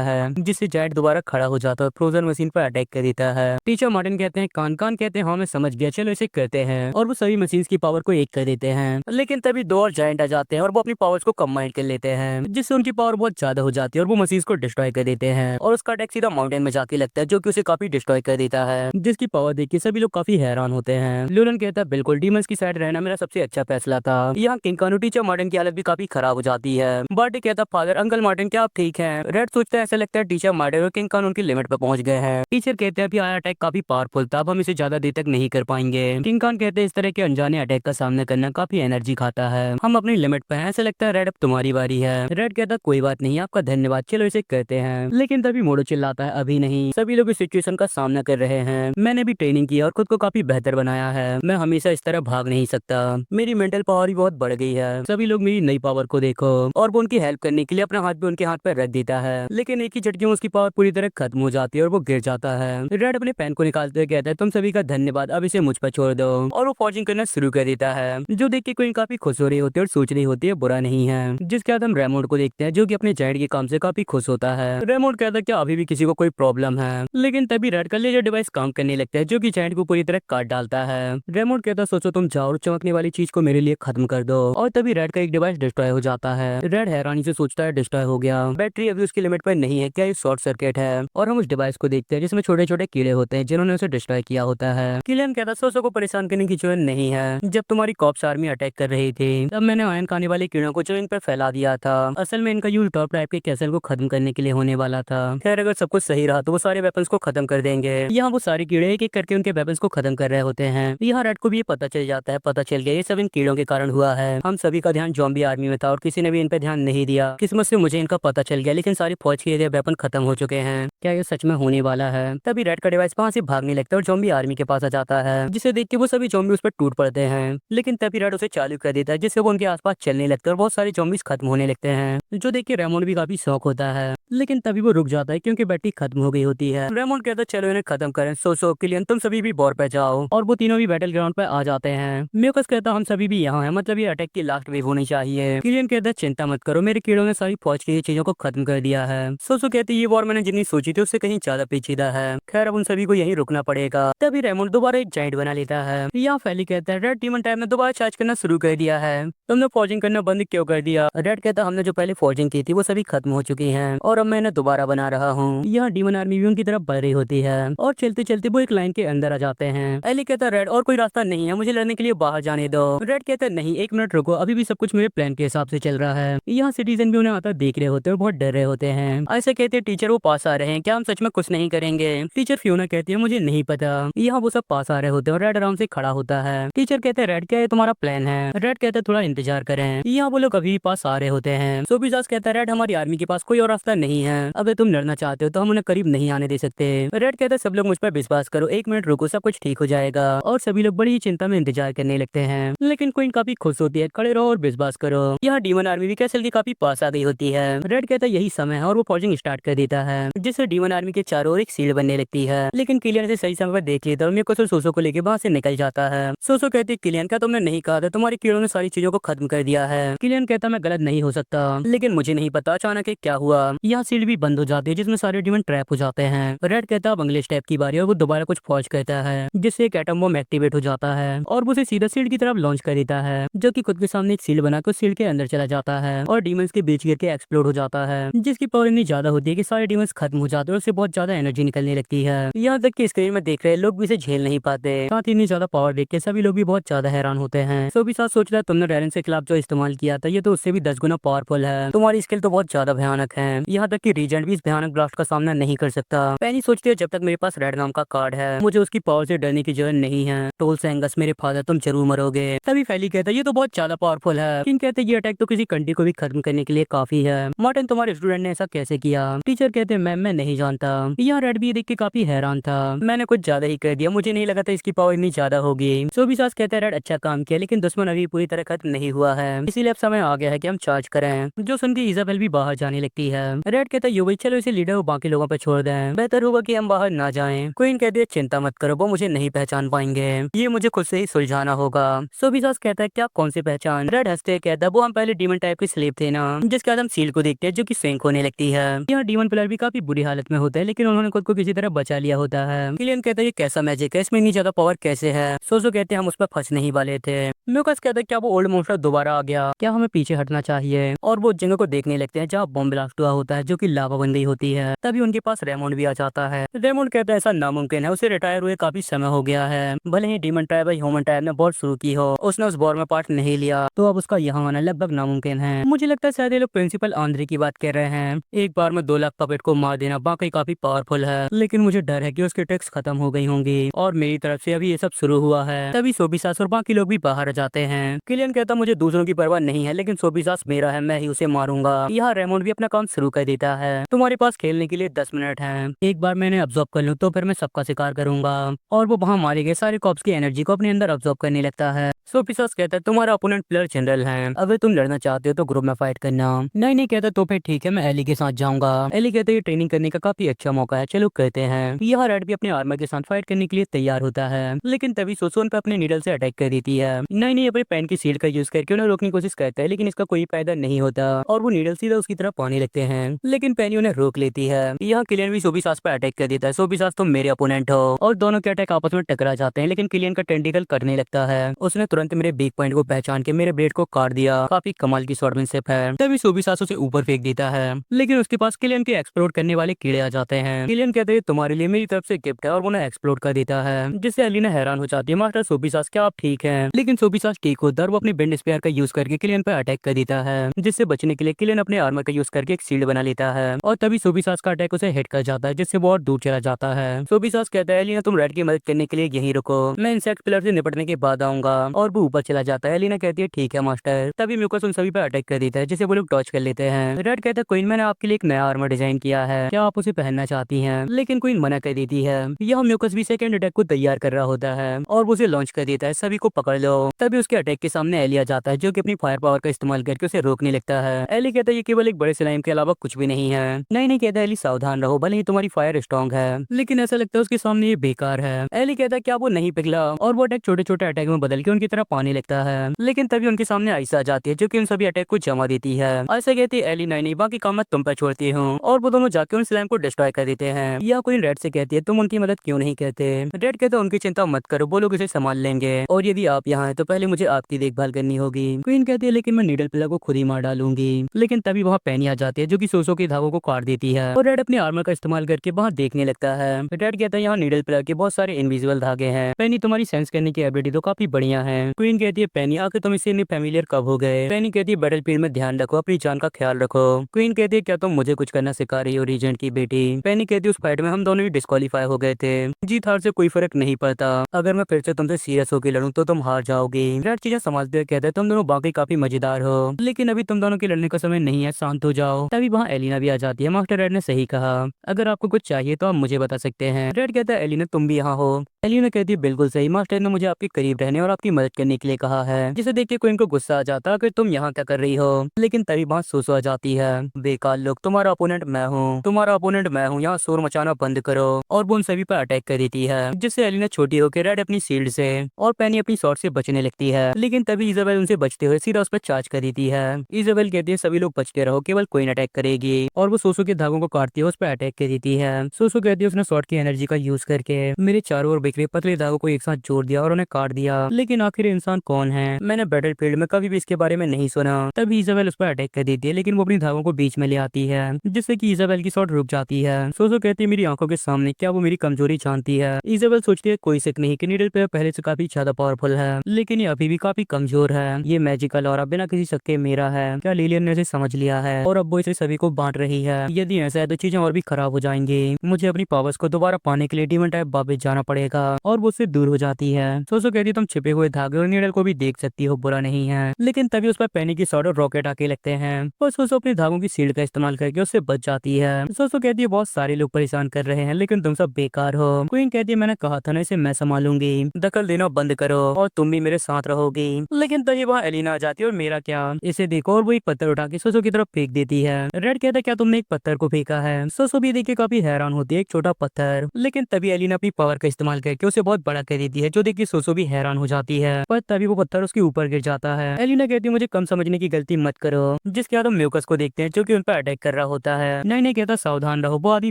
है, जिससे जायंट दोबारा खड़ा हो जाता है, फ्रोजन मशीन पर अटैक कर देता है। टीचर मार्टिन कहते हैं, कान कान कहते हैं, हाँ मैं समझ गया, चलो इसे करते हैं। और वो सभी मशीन की पावर को एक कर देते हैं। लेकिन तभी दो और जायंट आ जाते हैं और वो अपनी पावर्स को कंबाइन कर लेते हैं, जिससे उनकी पावर बहुत ज्यादा हो जाती है और वो मशीन को डिस्ट्रॉय कर देते हैं। और उसका अटैक सीधा माउंटेन में जाके लगता है, जो कि उसे काफी डिस्ट्रॉय कर देता है, जिसकी पावर देख के सभी लोग काफी हैरान होते हैं। लूलन कहता है, बिल्कुल डीमंस की साइड रहना मेरा सबसे अच्छा फैसला था। यहाँ किंग कानू टीचर मार्टिन की हालत भी काफी खराब हो जाती है। बार्टी कहता, फादर अंकल मार्टिन क्या आप ठीक हैं? रेड सोचता है ऐसा लगता है टीचर मार्टिन और किंग कानू उनकी लिमिट पे पहुंच गए हैं। टीचर कहते हैं अभी आया अटैक काफी पावरफुल था, अब हम इसे ज्यादा देर तक नहीं कर पाएंगे। किंग कान कहते हैं इस तरह के अनजाने अटैक का सामना करना काफी एनर्जी खाता है, हम अपनी लिमिट पे हैं, ऐसा लगता है रेड अब तुम्हारी बारी है। रेड कहता कोई बात नहीं, आपका धन्यवाद, चलो इसे करते हैं। लेकिन तभी मोड़ो चिल्लाता है, अभी नहीं, सभी लोग इस सिचुएशन का सामना कर रहे हैं। मैंने भी ट्रेनिंग की और खुद को काफी बेहतर बनाया है, मैं हमेशा इस तरह भाग नहीं सकता, मेरी मेंटल पावर भी बहुत बढ़ गई है। सभी लोग मेरी नई पावर को देखो। और वो उनकी हेल्प करने के लिए अपना हाथ भी उनके हाथ पर रख देता है, लेकिन एक ही झटके में उसकी पावर पूरी तरह खत्म हो जाती है और वो गिर जाता है। रेड अपने पेन को निकालते हुए कहता है, तुम सभी का धन्यवाद, अब इसे मुझ पर छोड़ दो। और वो फॉर्जिंग करना शुरू कर देता है, जो देख के कोई काफी खुश हो रही होती है और सोच रही होती है बुरा नहीं है। जिसके बाद हम रेमोंड को देखते हैं, जो कि अपने जायंट के काम से काफी खुश होता है। रेमोंड कहता है क्या अभी भी किसी को कोई प्रॉब्लम है? लेकिन तभी रेड का लेजर डिवाइस काम करने लगता है, जो कि जायंट को पूरी तरह काट डालता है। रेमोंड कहता है सोचो तुम जाओ और चमकने वाली चीज को मेरे लिए खत्म कर दो। और तभी रेड का एक डिवाइस डिस्ट्रॉय हो जाता है। रेड हैरानी से सोचता है डिस्ट्रॉय हो गया, बैटरी अभी उसकी लिमिट पर नहीं है, क्या ये शॉर्ट सर्किट है? और हम उस डिवाइस को देखते हैं जिसमें छोटे छोटे कीड़े होते हैं जिन्होंने उसे डिस्ट्रॉय किया होता है। किलियन कहता है सोचो को परेशान करने की जरूरत नहीं है, जब तुम्हारी कॉप्स आर्मी अटैक कर रही थी तब मैंने आयन खाने वाले कीड़ों को जमीन पर फैला दिया था। असल में इनका यूज टॉप टाइप के कैसल को खत्म करने के लिए होने वाला था। खैर अगर सब कुछ सही रहा तो वो सारे वेपन्स को खत्म कर देंगे। यहाँ वो सारे कीड़े एक एक करके उनके वेपन्स को खत्म कर रहे होते हैं। यहाँ रेड को भी ये पता चल जाता है, पता चल गया ये सब इन कीड़ों के कारण हुआ है। हम सभी का ध्यान ज़ॉम्बी आर्मी में था और किसी ने भी इन पे ध्यान नहीं दिया। किस्मत से मुझे इनका पता चल गया, लेकिन सारी फौज के वेपन खत्म हो चुके हैं। क्या ये सच में होने वाला है? तभी रेड का डिवाइस वहाँ से भागने लगता है और ज़ॉम्बी आर्मी के पास आ जाता है, जिसे देख के वो सभी ज़ॉम्बी उस पर टूट पड़ते हैं। लेकिन तभी रेड उसे चालू कर देता है, जिससे वो उनके आसपास चलने लगता है और बहुत सारे ज़ॉम्बीज खत्म होने लगते हैं, जो देख के रेमोंड भी काफी शौक होता है। लेकिन तभी वो रुक जाता है क्योंकि बैटरी खत्म हो गई होती है। रेमोंड कहता है चलो इन्हें खत्म करें। सोचो किलियन तुम सभी भी वॉर पे जाओ। और वो तीनों भी बैटल ग्राउंड पे आ जाते हैं। म्यूकस कहता हम सभी भी यहाँ हैं, मतलब ये अटैक की लास्ट वेव होनी चाहिए। किलियन कहता है चिंता मत करो, मेरे कीड़ों ने सारी फौज की चीजों को खत्म कर दिया है। सोचो कहती ये वॉर मैंने जितनी सोची थी उससे कहीं ज्यादा पेचीदा है। खैर अब उन सभी को यहीं रुकना पड़ेगा। तभी रेमोंड दोबारा एक जाइंट बना लेता है। यहाँ फैली कहता है रेड डीमन टाइम ने दोबारा चार्ज करना शुरू कर दिया है, तुमने फॉर्जिंग करना बंद क्यों कर दिया? रेड कहता हमने जो पहले फॉर्जिंग की थी वो सभी खत्म हो चुकी हैं और अब मैं इन्हें दोबारा बना रहा हूँ। यहाँ डीमन आर्मी भी उनकी तरफ बढ़ रही होती है और चलते चलते वो एक लाइन के अंदर आ जाते हैं। एली कहता रेड और कोई रास्ता नहीं है, मुझे लड़ने के लिए बाहर जाने दो। रेड कहता नहीं एक मिनट रुको, अभी भी सब कुछ मेरे प्लान के हिसाब से चल रहा है। यहाँ सिटीजन भी उन्हें आता देख रहे होते हैं और बहुत डर रहे होते हैं। ऐसे कहते टीचर वो पास आ रहे हैं, क्या हम सच में कुछ नहीं करेंगे? टीचर फियोना कहती है मुझे नहीं पता। यहाँ वो सब पास आ रहे होते हैं और रेड आराम से खड़ा होता है। टीचर कहते हैं रेड क्या है तुम्हारा प्लान है? रेड कहते हैं थोड़ा इंतजार करें। यहाँ वो लोग अभी पास आ रहे होते हैं। सोबिजास कहता है रेड हमारी आर्मी के पास कोई और रास्ता नहीं है, अगर तुम लड़ना चाहते हो तो हम उन्हें करीब नहीं आने दे सकते। रेड कहता है सब लोग मुझ पर विश्वास करो, एक मिनट रुको सब कुछ ठीक हो जाएगा। और सभी लोग बड़ी ही चिंता में इंतजार करने लगते हैं। लेकिन क्वीन काफी खुश होती है, खड़े रहो और विश्वास करो। यहाँ डीमन आर्मी भी कैसल के काफी पास आ गई होती है। रेड कहता है यही समय है और वो फॉर्जिंग स्टार्ट कर देता है, जिससे डीमन आर्मी के चारों ओर एक सील बनने लगती है। लेकिन किलियन से सही समय पर देख लेता है और मेरे सोसो को लेकर वहाँ से निकल जाता है। सोसो कहती है किलियन क्या तुमने नहीं कहा था तुम्हारे कीड़ों ने सारी चीजों को खत्म कर दिया है? किलियन कहता मैं गलत नहीं हो सकता, लेकिन मुझे नहीं पता अचानक क्या हुआ। यहाँ सील भी बंद हो जाती है जिसमें सारे डीमन ट्रैप हो जाते हैं। रेड कहता अब अगले स्टेप की बारी है और वो दोबारा कुछ फौज कहता है, जिससे एक एटम बम एक्टिवेट हो जाता है और वो उसे सीधा सील की तरफ लॉन्च कर देता है, जो कि खुद के सामने एक सील बनाकर सील के अंदर चला जाता है और डीमंस के बीच गिर के एक्सप्लोड हो जाता है, जिसकी पावर इतनी ज्यादा होती है कि सारे डीमंस खत्म हो जाते हैं और उससे बहुत ज्यादा एनर्जी निकलने लगती है। यहाँ तक कि स्क्रीन में देख रहे लोग भी इसे झेल नहीं पाते। साथ ही इतनी ज्यादा पावर देख के सभी लोग भी बहुत ज्यादा हैरान होते हैं। सो भी साथ सोच रहा है तुमने रैरन के खिलाफ जो इस्तेमाल किया था ये तो उससे भी 10 गुना पावरफुल है, तुम्हारी स्किल तो बहुत ज्यादा भयानक है। यहाँ तक कि रीजेंट भी इस भयानक ब्लास्ट का सामना नहीं कर सकता। पैनी सोचती है जब तक मेरे पास रेड नाम का कार्ड है मुझे उसकी पावर से डरने की जरूरत नहीं है। टोल सेंगस मेरे फादर तुम जरूर मरोगे। तभी फैली कहता है ये तो बहुत ज्यादा पावरफुल है। किंग कहते ये अटैक तो किसी कंट्री को भी खत्म करने के लिए काफी है। मार्टिन तुम्हारे स्टूडेंट ने ऐसा कैसे किया? टीचर कहते हैं मैम मैं नहीं नहीं जानता। यहाँ रेड भी देख के काफी हैरान था। मैंने कुछ ज्यादा ही कर दिया, मुझे नहीं लगा था इसकी पावर इतनी ज्यादा होगी। सोबिसास कहता है रेड अच्छा काम किया, लेकिन दुश्मन अभी पूरी तरह खत्म नहीं हुआ है, इसीलिए अब समय आ गया है कि हम चार्ज करें। जो सुन के इजाबेल भी बाहर जाने लगती है। रेड कहता है युवी चलो इसे लीडर और बाकी लोगों पर छोड़ दें, बेहतर होगा कि हम बाहर ना जाएं। क्वीन कहती है चिंता मत करो, वो मुझे नहीं पहचान पाएंगे, ये मुझे खुद से ही सुलझाना होगा। सोबिसास कहता है क्या कौन सी पहचान? रेड हंसते कहता है वो हम पहले डीमन टाइप के स्लेव थे ना, जिसके बाद हम सील को देखते हैं जो कि सिंक होने लगती है। यहाँ डीमन प्लेयर भी काफी बुरी हालत में होता है, लेकिन उन्होंने खुद को किसी तरह बचा लिया होता है। किलियन कहता है ये कैसा मैजिक है, इसमें इतनी ज्यादा पावर कैसे है? सोजो कहते हैं हम उस पर फंसने ही वाले थे। म्यूकस कहता है क्या वो ओल्ड मॉन्स्टर दोबारा आ गया, क्या हमें पीछे हटना चाहिए? और वो जगह को देखने लगते हैं जहाँ बॉम्ब ब्लास्ट हुआ होता है जो कि लावा बन गई होती है। तभी उनके पास रेमोंड भी आ जाता है। रेमोंड कहता है ऐसा नामुमकिन है, उसे रिटायर हुए काफी समय हो गया है, भले ही डीमन ट्राइब या ह्यूमन ट्राइब ने बहुत शुरू की हो, उसने उस वॉर में पार्ट नहीं लिया, तो अब उसका यहाँ आना लगभग नामुमकिन है। मुझे लगता है शायद ये लोग प्रिंसिपल आंद्रे की बात कर रहे हैं। एक बार में 2 लाख पपेट को मार देना बाकी काफी पावरफुल है, लेकिन मुझे डर है कि उसके ट्रिक्स खत्म हो गई होंगी और मेरी तरफ से अभी ये सब शुरू हुआ है। तभी सोबिसास और बाकी लोग भी बाहर आ जाते हैं। किलियन कहता मुझे दूसरों की परवाह नहीं है, लेकिन सोबिसास मेरा है, मैं ही उसे मारूंगा। यहाँ रेमोंड भी अपना काम शुरू कर देता है। तुम्हारे पास खेलने के लिए 10 मिनट हैं, एक बार मैंने अब्सॉर्ब कर लूं तो फिर मैं सबका शिकार करूंगा। और वो वहाँ मारे गए सारे कॉप्स की एनर्जी को अपने अंदर अब्सॉर्ब करने लगता है। सोबिसास कहता है तुम्हारा ओपोनेंट प्लेयर जनरल है, अगर तुम लड़ना चाहते हो तो ग्रुप में फाइट करना। नहीं कहता तो फिर ठीक है, मैं एली के साथ जाऊंगा। एली कहते ये ट्रेनिंग करने का काफी अच्छा मौका है, चलो कहते हैं। यहाँ रेड भी अपने आर्मर के साथ फाइट करने के लिए तैयार होता है, लेकिन तभी सोसोन पे अपने नीडल से अटैक कर देती है। नहीं अपने पेन की शील्ड का यूज करके उन्हें रोकने की कोशिश करता है, लेकिन इसका कोई फायदा नहीं होता और वो नीडल सीधा उसकी तरफ पाने लगते हैं, लेकिन पेनी उन्हें रोक लेती है। यहाँ किलियन भी सोबिसास पे अटैक कर देता है। सोबिसास तुम मेरे अपोनेंट हो, और दोनों के अटैक आपस में टकरा जाते हैं, लेकिन किलियन का टेंटिकल कटने लगता है। उसने तुरंत मेरे वीक पॉइंट को पहचान के मेरे ब्लेड को काट दिया, काफी कमाल की स्वॉर्डमैनशिप है। तभी सोबिसास उसे ऊपर फेंक देता है, लेकिन उसके पास किलियन के एक्सप्लोड करने वाले कीड़े आ जाते हैं। किलियन कहते हैं तुम्हारे लिए मेरी तरफ से गिफ्ट है, और उन्हें एक्सप्लोड कर देता है, जिससे एलिना हैरान हो जाती है मास्टर सोबिसास क्या आप ठीक हैं? लेकिन सोबिसास ठीक होता है, वो अपनी बेंड स्पेयर का यूज करके किलियन पर अटैक कर देता है, जिससे बचने के लिए किलियन अपने आर्मर का यूज करके एक शील्ड बना लेता है। और तभी सोबिसास का अटैक उसे हिट कर जाता है, जिससे वो और दूर चला जाता है। सोबिसास कहता है एलिना तुम रेड की मदद करने के लिए यहीं रुको, मैं इंसेक्ट पिलर से निपटने के बाद आऊंगा। और वो ऊपर चला जाता है। एलिना कहती है ठीक है मास्टर। तभी म्यूकस उन सभी पर अटैक कर देता है, जिसे वो लोग टॉर्च कर लेते हैं। रेड कहता है क्वीन मैंने आपके लिए एक नया आर्मर डिजाइन किया है, क्या आप उसे पहनना चाहती हैं? लेकिन क्वीन मना कर देती है। यह म्यूकस भी सेकंड अटैक को तैयार कर रहा होता है और वो उसे लॉन्च कर देता है, सभी को पकड़ लो। तभी उसके अटैक के सामने एली आ जाता है, जो कि अपनी फायर पावर का इस्तेमाल करके उसे रोकने लगता है। एली कहता है ये केवल एक बड़े स्लाइम के अलावा कुछ भी नहीं है। नहीं कहता एली सावधान रहो, भले ही तुम्हारी फायर स्ट्रॉन्ग है, लेकिन ऐसा लगता है उसके सामने ये बेकार है। एली कहता है क्या वो नहीं पिघला, और वो अटैक छोटे छोटे अटैक में बदल के उनकी तरफ पाने लगता है। लेकिन तभी उनके सामने आइसा आ जाती है, जो कि उन सभी अटैक को जमा देती है। ऐसा कहती है एली नहीं बाकी काम मैं तुम पर छोड़ती हूँ, और वो दोनों जाके उन स्लाइम को डिस्ट्रॉय कर देते हैं। या कोई रेड से कहती है तुम उनकी मदद क्यों नहीं करते? रेड कहते उनकी चिंता मत करो, वो लोग इसे संभाल लेंगे, और यदि आप यहाँ हैं तो पहले मुझे आपकी देखभाल करनी होगी। क्वीन कहती है लेकिन मैं नीडल पिलर को खुद ही मार डालूंगी। लेकिन तभी वहाँ पेनी आ जाती है, जो कि सोसो के धागों को काट देती है, और रेड अपने आर्मर का इस्तेमाल करके वहाँ देखने लगता है। रेड कहता है यहाँ नीडल पिलर के बहुत सारे इनविजिबल धागे हैं। पेनी तुम्हारी सेंस करने की एबिलिटी तो काफी बढ़िया है। क्वीन कहती है पेनी आखिर तुम इससे फैमिलियर कब हो गए? पेनी कहती है बैटलफील्ड में ध्यान रखो, अपनी जान का ख्याल रखो। क्वीन कहती है क्या तुम मुझे कुछ करना सिखा रही हो रीजेंट की बेटी? पेनी कहती है उस फाइट में हम दोनों ही डिस्क्वालीफाई हो गए थे, जीत हार से कोई फर्क नहीं पड़ता, अगर मैं फिर से तुमसे सीरियस होकर लड़ूं तो तुम हार जाओगी। रेड चीजें समझते हुए कहते हैं तुम दोनों बाकी काफी मजेदार हो, लेकिन अभी तुम दोनों के लड़ने का समय नहीं है, शांत हो जाओ। तभी वहाँ एलिना भी आ जाती है। मास्टर रेड ने सही कहा, अगर आपको कुछ चाहिए तो आप मुझे बता सकते हैं। रेड कहता है एलिना तुम भी यहाँ हो? एलिना कहती है बिल्कुल सही, मास्टर ने मुझे आपके करीब रहने और आपकी मदद करने के लिए कहा है। जिसे देख के क्वीन को गुस्सा आ जाता है कि तुम यहाँ क्या कर रही हो, लेकिन तभी वहाँ सोसो आ जाती है। बेकार लोग, तुम्हारा ओपोनेंट मैं हूँ, तुम्हारा ओपोनेंट मैं हूँ, यहाँ शोर मचाना बंद करो। और वो उन सभी पर अटैक कर देती है, जिससे एलिना छोटी होकर रेड अपनी शील्ड से और पेनी अपनी शॉट से बचने लगती है। लेकिन तभी इजाबेल उनसे बचते हुए सीधा उस पर चार्ज कर देती है। इजाबेल कहती है सभी लोग बचते रहो, केवल क्वीन अटैक करेगी, और वो सोसो के धागों को काटती है, उस पर अटैक कर देती है। सोसो कहती है उसने शॉट की एनर्जी का यूज करके मेरे चारों ओर बिखरे पतले धागों को एक साथ जोड़ दिया और उन्हें काट दिया, लेकिन आखिर इंसान कौन है? मैंने बैटलफील्ड में कभी भी इसके बारे में नहीं सुना। तभी इजाबेल उस पर अटैक कर देती है, लेकिन वो अपनी धागों को बीच में ले आती है, जिससे कि इजाबेल की शॉट रुक जाती है। सोसो कहती है मेरी आंखों के सामने, क्या वो मेरी कमजोरी जानती है? इजाबेल सोचती है कोई शक नहीं कि नीडल पे पहले से काफी ज्यादा पावरफुल है, लेकिन ये अभी भी काफी कमजोर है। ये मैजिकल और बिना किसी शक के मेरा है। क्या लिलियन ने इसे समझ लिया है और अब वो इसे सभी को बांट रही है? यदि ऐसा है तो चीजें और भी खराब हो जाएंगी। मुझे अपनी पावर्स को दोबारा पाने के लिए डीमन टाइप वापस जाना पड़ेगा। था और वो उससे दूर हो जाती है। सोसो कहती है तुम छिपे हुए धागे और नीडल को भी देख सकती हो, बुरा नहीं है। लेकिन तभी उस पर पेनी की शॉट और रॉकेट आके लगते हैं और सोसो अपने धागों की शील्ड का इस्तेमाल करके उससे बच जाती है। सोसो कहती है बहुत सारे लोग परेशान कर रहे हैं लेकिन तुम सब बेकार हो। क्वीन कहती है मैंने कहा था ना इसे मैं संभालूंगी, दखल देना बंद करो और तुम भी मेरे साथ रहोगी। लेकिन तभी वहाँ एलिना आ जाती है और मेरा क्या, इसे देखो, और वो एक पत्थर उठा के सोसो की तरफ फेंक देती है। रेड कहता है क्या तुमने एक पत्थर को फेंका है? सोसो भी देख के काफी हैरान होती है, एक छोटा पत्थर। लेकिन तभी एलिना अपनी पावर का इस्तेमाल करके उसे बहुत बड़ा कर देती है, जो देख के सोसो भी हैरान हो जाती है। पर तभी वो पत्थर उसके ऊपर गिर जाता है। एलिना कहती है मुझे कम समझने की गलती मत करो। जिसके बाद हम म्यूकस को देखते हैं जो कि उन पर अटैक कर रहा होता है। नहीं नहीं कहता सावधान रहो, वो आदमी